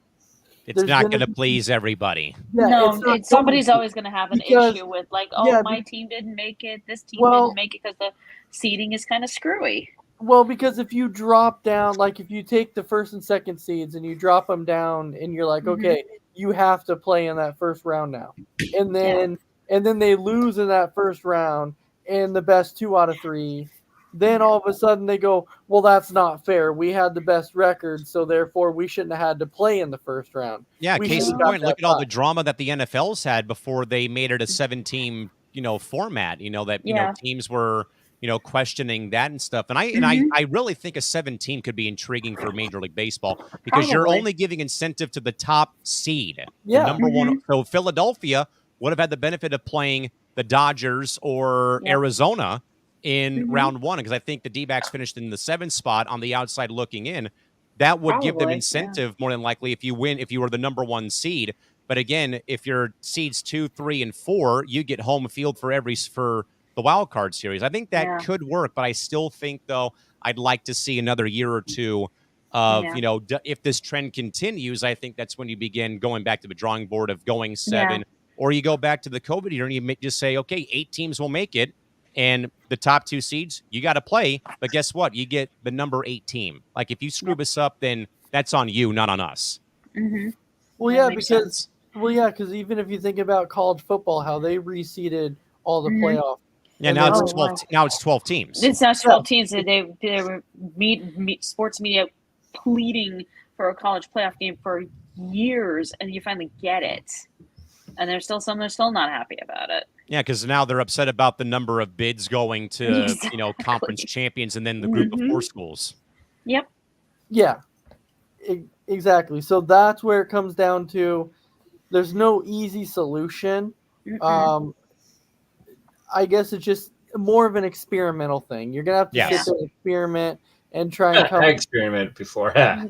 It's there's not gonna going to be- please everybody. Yeah, no, not going somebody's to. always going to have an Because- issue with like, yeah, my team didn't make it, this team Well- didn't make it because the seeding is kind of screwy. Well, because if you drop down, like if you take the first and second seeds and you drop them down, and you're like, Mhm. okay, you have to play in that first round now, and then they lose in that first round in the best 2 out of 3. Then all of a sudden they go, well, that's not fair. We had the best record, so therefore we shouldn't have had to play in the first round. Yeah, We case in should've got point, look that at all bye. the drama that the NFL's had before they made it a 7-team, format, that, teams were, questioning that and stuff. And I really think a 7-team could be intriguing for Major League Baseball because you're Probably. only giving incentive to the top seed, the Yeah. number one. So Philadelphia would have had the benefit of playing the Dodgers or Yep. Arizona in Mhm. round 1, because I think the D-backs finished in the 7th spot on the outside looking in. That would give them Probably, yeah. incentive more than likely if you were the number 1 seed. But again, if you're seeds 2, 3, and 4, you get home field for the wild card series. I think that Yeah. could work, but I still think though I'd like to see another year or two of Yeah. if this trend continues. I think that's when you begin going back to the drawing board of going 7, or you go back to the COVID year and you just say, okay, 8 teams will make it. And the top 2 seeds, you got to play. But guess what? You get the number 8 team. Like if you screw this up, then that's on you, not on us. Mm-hmm. Well, That yeah, makes because sense. because even if you think about college football, how they reseeded all the Mhm. playoff. Yeah, And now then- it's 12. Now it's 12 teams. It's now 12 teams. They were sports media pleading for a college playoff game for years, and you finally get it. And there's still some that are still not happy about it. Yeah, because now they're upset about the number of bids going to Exactly. conference champions and then the group of 4 schools. Yep. Yeah, exactly. So that's where it comes down to. There's no easy solution. Mm-mm. I guess it's just more of an experimental thing. You're gonna have to Yes. sit there and experiment and try and come, Experiment before. Yeah.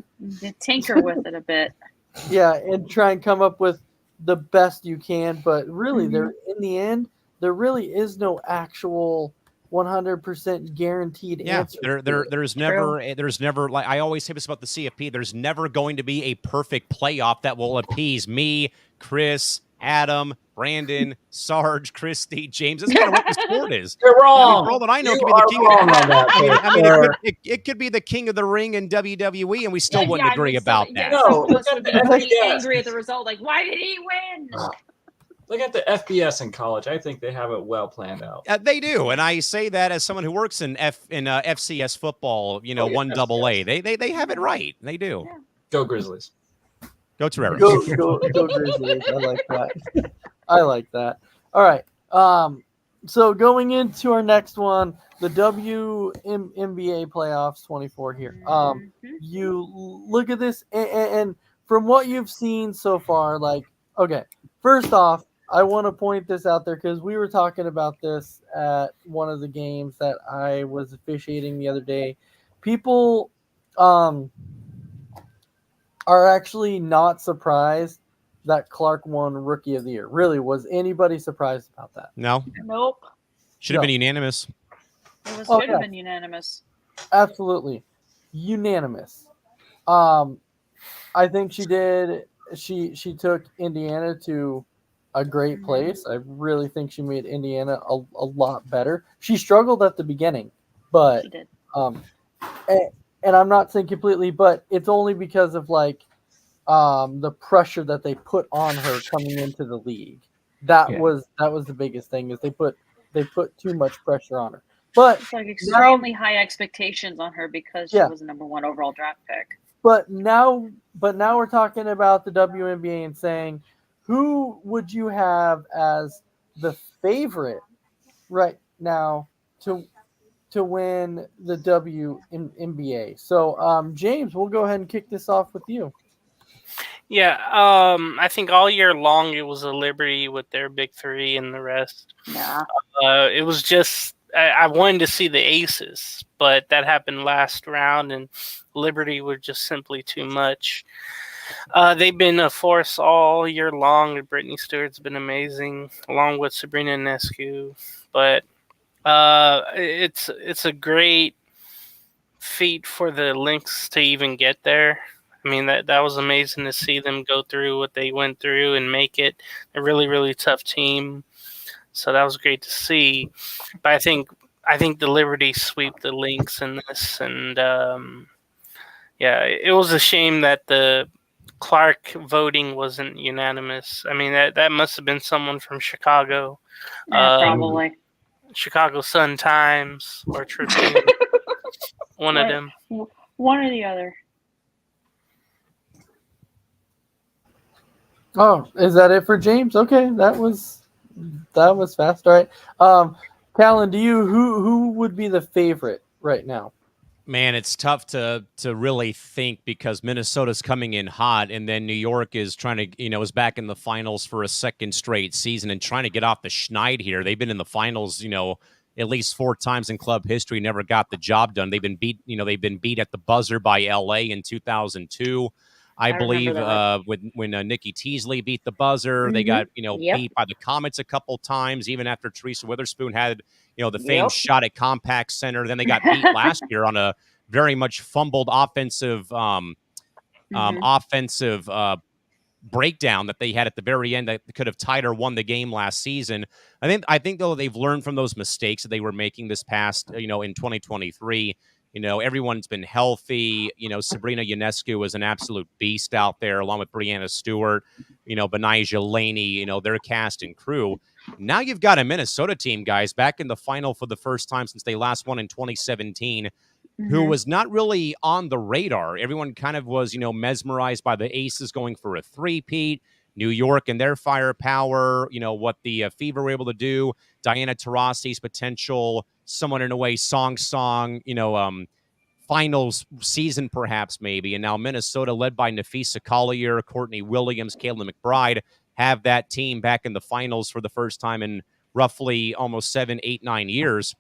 Tinker with it a bit. and try and come up with the best you can. But really, Mhm. there in the end, there really is no actual 100% guaranteed Yeah, answer. there's never, like I always say this about the CFP, there's never going to be a perfect playoff that will appease me, Chris, Adam, Brandon, Sarge, Christy, James. That's kind of what the sport is. You're I mean, wrong. for all that I know, it You could be the are king wrong of on that. I mean, sir. it could be the king of the ring in WWE, and we still Yeah, wouldn't yeah, agree I mean, about so, that. Yeah, No, some of look us at would the be pretty FBS. angry at the result. Like, why did he win? Look at the FBS in college. I think they have it well planned out. They do, and I say that as someone who works in FCS football, yeah, 1AA. They have it right. They do. Yeah. Go Grizzlies. Go Toreros. Go Grizzlies. I like that. I like that. All right. So going into our next one, the WNBA playoffs 24 here. Mhm. You look at this, and from what you've seen so far, like, okay, first off, I want to point this out there because we were talking about this at one of the games that I was officiating the other day. People are actually not surprised that Clark won Rookie of the Year. Really, was anybody surprised about that? No, Nope. should have No. been unanimous. It Oh, should have yeah. been unanimous. Absolutely, unanimous. I think she did. She took Indiana to a great place. I really think she made Indiana a lot better. She struggled at the beginning, but She did. and I'm not saying completely, but it's only because of like the pressure that they put on her coming into the league. That Yeah. was the biggest thing is they put too much pressure on her. But It's like extremely high expectations on her because she Yeah. was a number 1 overall draft pick. But now we're talking about the WNBA and saying, who would you have as the favorite right now to win the WNBA? So, James, we'll go ahead and kick this off with you. Yeah, I think all year long it was a Liberty with their big 3 and the rest. Yeah. It was just I wanted to see the aces, but that happened last round, and Liberty were just simply too much. They've been a force all year long. And Brittany Stewart's been amazing, along with Sabrina Ionescu. But it's a great feat for the Lynx to even get there. I mean, that was amazing to see them go through what they went through and make it a really, really tough team. So that was great to see. But I think the Liberty sweep the Lynx in this, and yeah, it was a shame that the Clark voting wasn't unanimous. I mean, that must have been someone from Chicago. Yeah, probably. Chicago Sun-Times or Tribune. One of them. One or the other. Oh, is that it for James? Okay, that was fast. All right. Callan, who would be the favorite right now? Man, it's tough to really think because Minnesota's coming in hot, and then New York is trying to, is back in the finals for a second straight season and trying to get off the schneid here. They've been in the finals, at least 4 times in club history, never got the job done. They've been beat at the buzzer by LA in 2002. I believe when Nikki Teasley beat the buzzer, they got beat by the Comets a couple times, even after Teresa Witherspoon had the famed shot at Compact Center. Then they got beat last year on a very much fumbled offensive breakdown that they had at the very end that could have tied or won the game last season. I think though they've learned from those mistakes that they were making this past in 2023. Everyone's been healthy. Sabrina Ionescu is an absolute beast out there, along with Brianna Stewart, Benijah Laney, their cast and crew. Now you've got a Minnesota team, guys, back in the final for the first time since they last won in 2017, who was not really on the radar. Everyone kind of was, mesmerized by the Aces going for a three-peat, New York and their firepower, what the Fever were able to do, Diana Taurasi's potential, somewhat in a way, finals season perhaps maybe. And now Minnesota, led by Nafisa Collier, Courtney Williams, Caitlin McBride, have that team back in the finals for the first time in roughly almost 7, 8, 9 years.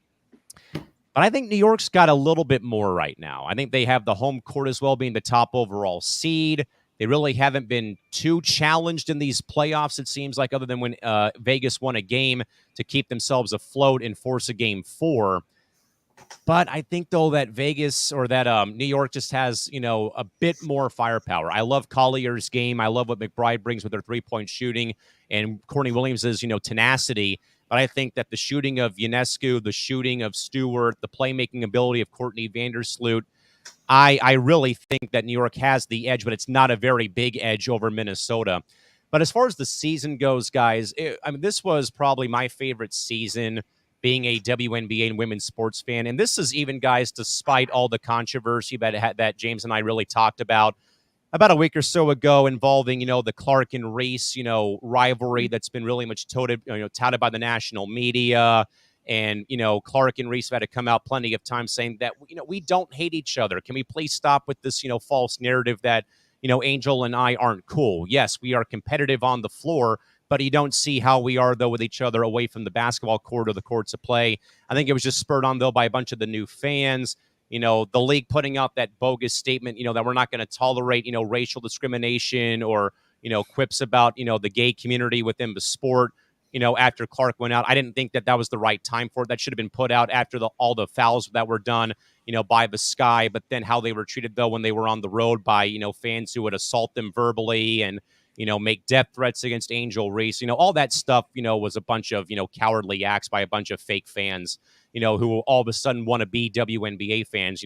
But I think New York's got a little bit more right now. I think they have the home court as well, being the top overall seed. They really haven't been too challenged in these playoffs, it seems like, other than when Vegas won a game to keep themselves afloat and force a game 4. But I think, though, that Vegas or that New York just has, a bit more firepower. I love Collier's game. I love what McBride brings with her three-point shooting and Courtney Williams' tenacity. But I think that the shooting of Ionescu, the shooting of Stewart, the playmaking ability of Courtney Vandersloot, I really think that New York has the edge, but it's not a very big edge over Minnesota. But as far as the season goes, guys, this was probably my favorite season being a WNBA and women's sports fan. And this is even, guys, despite all the controversy that James and I really talked about a week or so ago involving, the Clark and Reese, rivalry that's been really much touted by the national media. And, Clark and Reese have had to come out plenty of times saying that, we don't hate each other. Can we please stop with this, false narrative that, Angel and I aren't cool? Yes, we are competitive on the floor, but you don't see how we are, though, with each other away from the basketball court or the courts of play. I think it was just spurred on, though, by a bunch of the new fans. The league putting out that bogus statement, that we're not going to tolerate, racial discrimination or, quips about, the gay community within the sport, after Clark went out. I didn't think that was the right time for it. That should have been put out after all the fouls that were done, by the Sky. But then how they were treated, though, when they were on the road by, fans who would assault them verbally and, make death threats against Angel Reese, all that stuff, was a bunch of, cowardly acts by a bunch of fake fans, who all of a sudden want to be WNBA fans,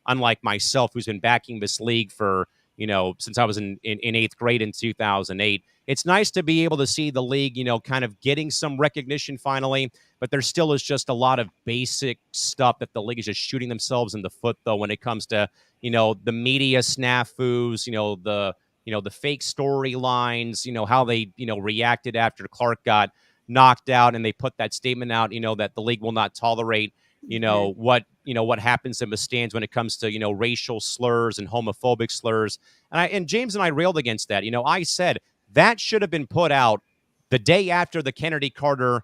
unlike myself, who's been backing this league for, since I was in 8th grade in 2008. It's nice to be able to see the league, kind of getting some recognition finally, but there still is just a lot of basic stuff that the league is just shooting themselves in the foot, though, when it comes to, the media snafus, the fake storylines, how they, reacted after Clark got knocked out and they put that statement out, that the league will not tolerate, what happens in the stands when it comes to, racial slurs and homophobic slurs. And James and I railed against that. I said that should have been put out the day after the Kennedy Carter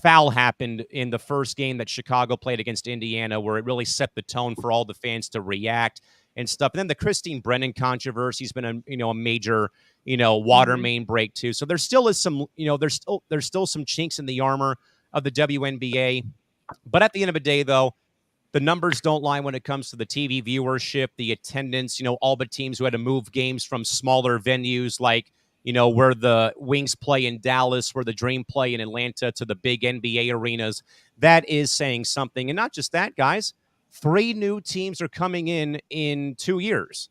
foul happened in the first game that Chicago played against Indiana, where it really set the tone for all the fans to react and stuff. And then the Christine Brennan controversy has been a major, water main break too. So there still is some, there's still some chinks in the armor of the WNBA. But at the end of the day, though, the numbers don't lie when it comes to the TV viewership, the attendance, all the teams who had to move games from smaller venues like, where the Wings play in Dallas, where the Dream play in Atlanta, to the big NBA arenas. That is saying something. And not just that, guys. 3 new teams are coming in 2 years.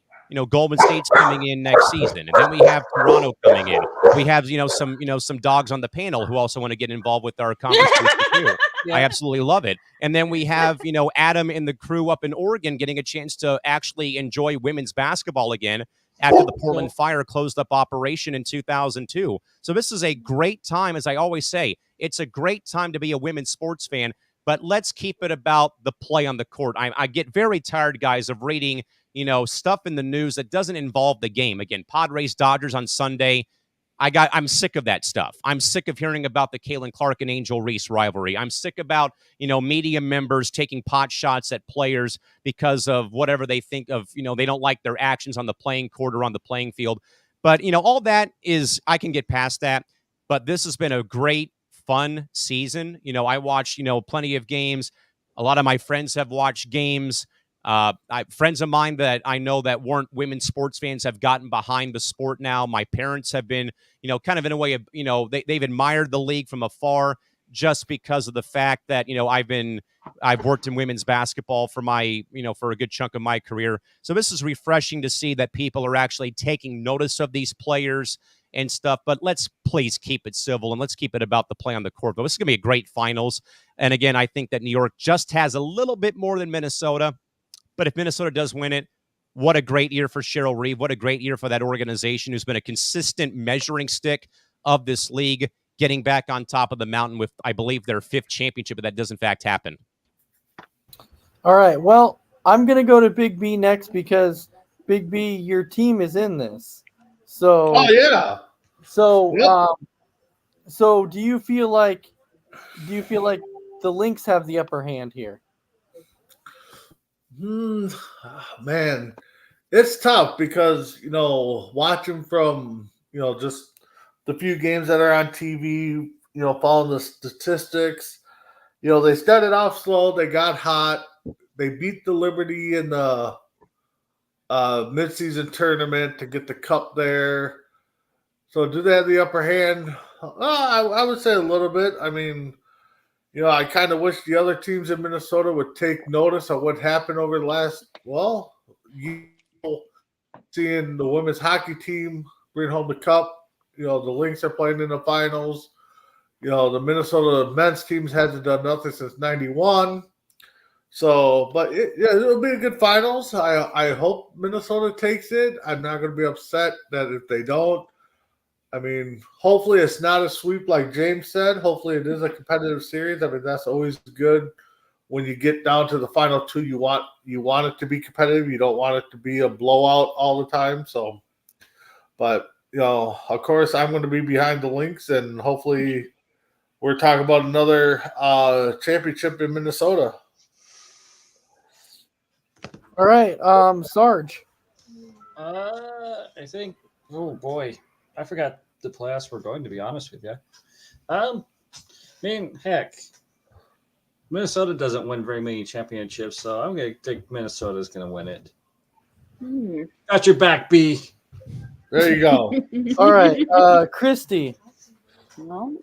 Golden State's coming in next season, and then we have Toronto coming in. We have, some dogs on the panel who also want to get involved with our conversation too. I absolutely love it. And then we have, Adam and the crew up in Oregon getting a chance to actually enjoy women's basketball again after the Portland Fire closed up operation in 2002. So this is a great time, as I always say. It's a great time to be a women's sports fan, but let's keep it about the play on the court. I get very tired, guys, of reading, stuff in the news that doesn't involve the game. Again, Padres Dodgers on Sunday. I'm sick of that stuff. I'm sick of hearing about the Caitlin Clark and Angel Reese rivalry. I'm sick about, media members taking pot shots at players because of whatever they think of, they don't like their actions on the playing court or on the playing field. But, all that is, I can get past that. But this has been a great, fun season. I watched, plenty of games. A lot of my friends have watched games. Friends of mine that I know that weren't women's sports fans have gotten behind the sport now. My parents have been, kind of in a way of, they've admired the league from afar just because of the fact that, I've worked in women's basketball for for a good chunk of my career. So this is refreshing to see that people are actually taking notice of these players and stuff. But let's please keep it civil and let's keep it about the play on the court. But this is going to be a great finals. And again, I think that New York just has a little bit more than Minnesota. But if Minnesota does win it, what a great year for Cheryl Reeve. What a great year for that organization who's been a consistent measuring stick of this league, getting back on top of the mountain with, I believe, their 5th championship, but that does in fact happen. All right. Well, I'm going to go to Big B next because, Big B, your team is in this. So, oh, yeah. So, Yep. So do you feel like the Lynx have the upper hand here? Man, it's tough because, watching from, just the few games that are on TV, following the statistics, they started off slow. They got hot. They beat the Liberty in the midseason tournament to get the cup there. So do they have the upper hand? I would say a little bit. I mean, I kind of wish the other teams in Minnesota would take notice of what happened over the last, seeing the women's hockey team bring home the cup. The Lynx are playing in the finals. The Minnesota men's teams hasn't done nothing since '91. So, but it'll be a good finals. I hope Minnesota takes it. I'm not going to be upset that if they don't. I mean, hopefully it's not a sweep like James said. Hopefully it is a competitive series. I mean, that's always good when you get down to the final 2. You want it to be competitive. You don't want it to be a blowout all the time. So, but of course, I'm going to be behind the Lynx, and hopefully we're talking about another championship in Minnesota. All right, Sarge. I think. Oh boy, I forgot the playoffs were going. To be honest with you, I mean, heck, Minnesota doesn't win very many championships, so I'm going to think Minnesota's going to win it. Got your back, B. There you go. All right, Christy. Well,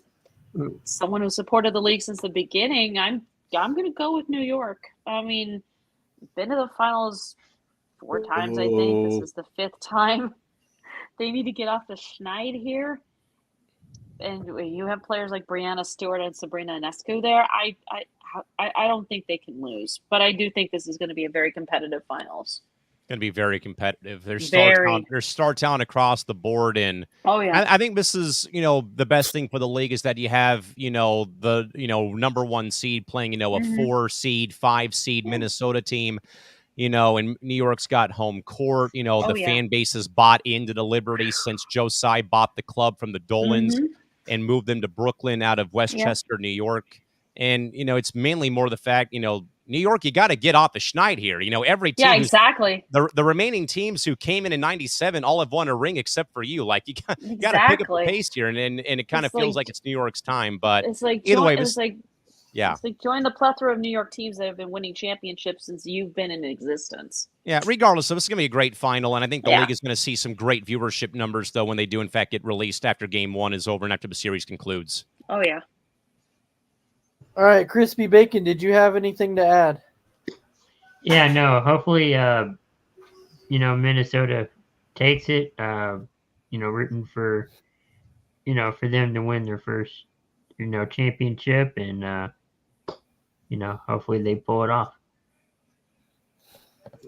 someone who supported the league since the beginning, I'm going to go with New York. I mean, been to the finals 4 times, I think. This is the 5th time. They need to get off the schneid here. And you have players like Brianna Stewart and Sabrina Ionescu there. I don't think they can lose. But I do think this is going to be a very competitive finals. Going to be very competitive. There's star talent across the board, and I think this is the best thing for the league is that you have the number 1 seed playing a 4 seed, 5 seed Minnesota team, and New York's got home court. The fan base has bought into the Liberty since Joe Tsai bought the club from the Dolans and moved them to Brooklyn out of Westchester, New York. And it's mainly more the fact New York, you got to get off the schneid here. Every team. Yeah, exactly. The remaining teams who came in '97 all have won a ring except for you. Like, you got to pick up the pace here, and it kind of feels like it's New York's time. But it's like either way, it's like Yeah. It's like join the plethora of New York teams that have been winning championships since you've been in existence. Yeah, regardless of, it's going to be a great final, and I think the Yeah. league is going to see some great viewership numbers, though, when they do, in fact, get released after Game 1 is over and after the series concludes. Oh, yeah. All right, Crispy Bacon, did you have anything to add? Yeah, no. Hopefully, Minnesota takes it. Rooting for, for them to win their first, championship, and hopefully they pull it off.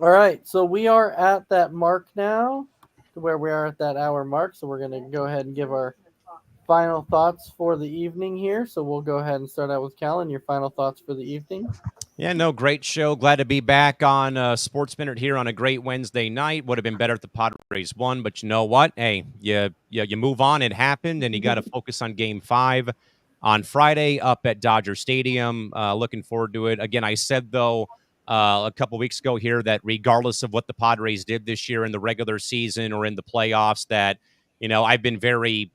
All right, so we are at that mark now, where we are at that hour mark. So we're going to go ahead and give our final thoughts for the evening here. So we'll go ahead and start out with Callan. Your final thoughts for the evening? Yeah, no, great show. Glad to be back on Sports Minute here on a great Wednesday night. Would have been better if the Padres won, but you know what? Hey, you move on. It happened, and you got to focus on Game 5 on Friday up at Dodger Stadium. Looking forward to it. Again, I said, though, a couple weeks ago here that regardless of what the Padres did this year in the regular season or in the playoffs, that, I've been very,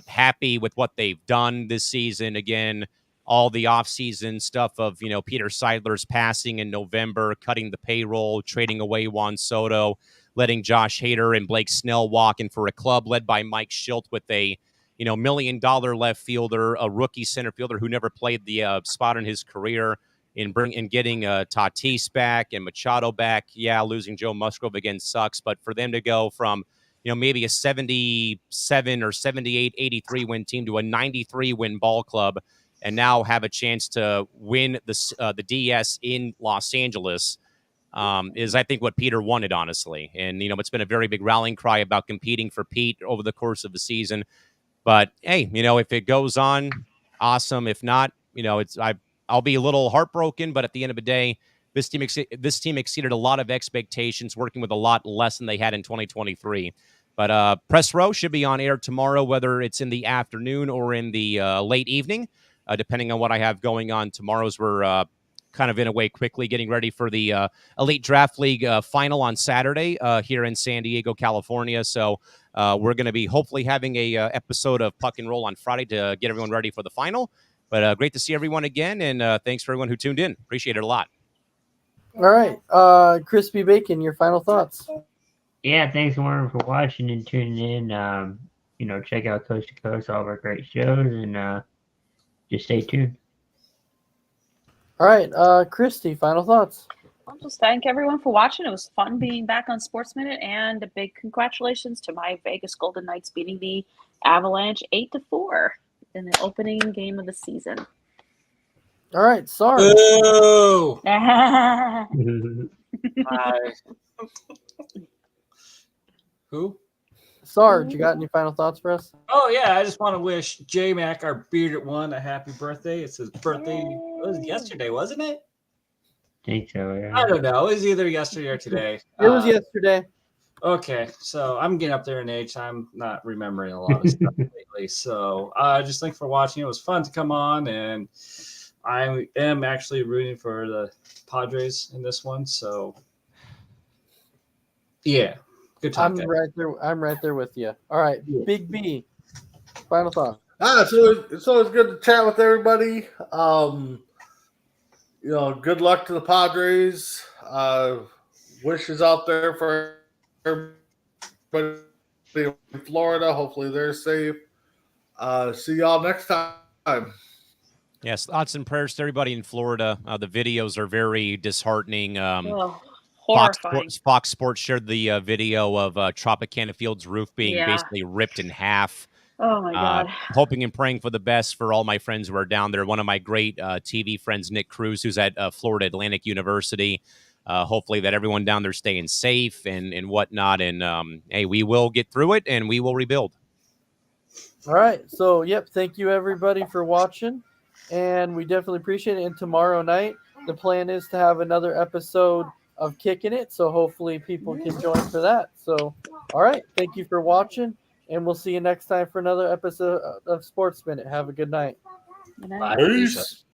happy with what they've done this season. Again, all the offseason stuff of, Peter Seidler's passing in November, cutting the payroll, trading away Juan Soto, letting Josh Hader and Blake Snell walk in for a club led by Mike Schilt with a, $1 million left fielder, a rookie center fielder who never played the spot in his career, in getting Tatis back and Machado back. Yeah, losing Joe Musgrove again sucks, but for them to go from, maybe a 77 or 78, 83 win team to a 93 win ball club, and now have a chance to win the DS in Los Angeles, is, I think, what Peter wanted, honestly. And, it's been a very big rallying cry about competing for Pete over the course of the season. But, hey, if it goes on, awesome. If not, I'll be a little heartbroken. But at the end of the day, this team exceeded a lot of expectations, working with a lot less than they had in 2023. But Press Row should be on air tomorrow, whether it's in the afternoon or in the late evening. Depending on what I have going on tomorrow's. We're kind of in a way quickly getting ready for the Elite Draft League final on Saturday here in San Diego, California. So we're going to be hopefully having a episode of Puck and Roll on Friday to get everyone ready for the final. But great to see everyone again, and thanks for everyone who tuned in. Appreciate it a lot. All right, Crispy Bacon, your final thoughts? Yeah, thanks Warren for watching and tuning in. Check out Coast to Coast, all of our great shows, and just stay tuned. All right, Christy, final thoughts? I'll just thank everyone for watching. It was fun being back on Sports Minute, and a big congratulations to my Vegas Golden Knights beating the Avalanche 8-4 in the opening game of the season. All right, Sarge. Boo! Who? Sarge, you got any final thoughts for us? Oh, yeah. I just want to wish J-Mac, our bearded one, a happy birthday. It's his birthday. It was yesterday, wasn't it? I think so, yeah. I don't know. It was either yesterday or today. It was yesterday. Okay. So I'm getting up there in age. I'm not remembering a lot of stuff lately. So just thanks for watching. It was fun to come on. And I am actually rooting for the Padres in this one. So, yeah. Good talk, guys. I'm right there with you. All right, Big B, final thought. So it's always good to chat with everybody. Good luck to the Padres. Wishes out there for everybody in Florida. Hopefully they're safe. See y'all next time. Yes, thoughts and prayers to everybody in Florida. The videos are very disheartening. Fox Sports shared the video of Tropicana Field's roof being basically ripped in half. Oh, my God. Hoping and praying for the best for all my friends who are down there. One of my great TV friends, Nick Cruz, who's at Florida Atlantic University. Hopefully that everyone down there staying safe and whatnot. And, hey, we will get through it, and we will rebuild. All right. So, thank you, everybody, for watching. And we definitely appreciate it. And tomorrow night, the plan is to have another episode of Kicking It, so hopefully people can join for that. So, all right, thank you for watching, and we'll see you next time for another episode of Sports Minute. Have a good night. Good night. Peace.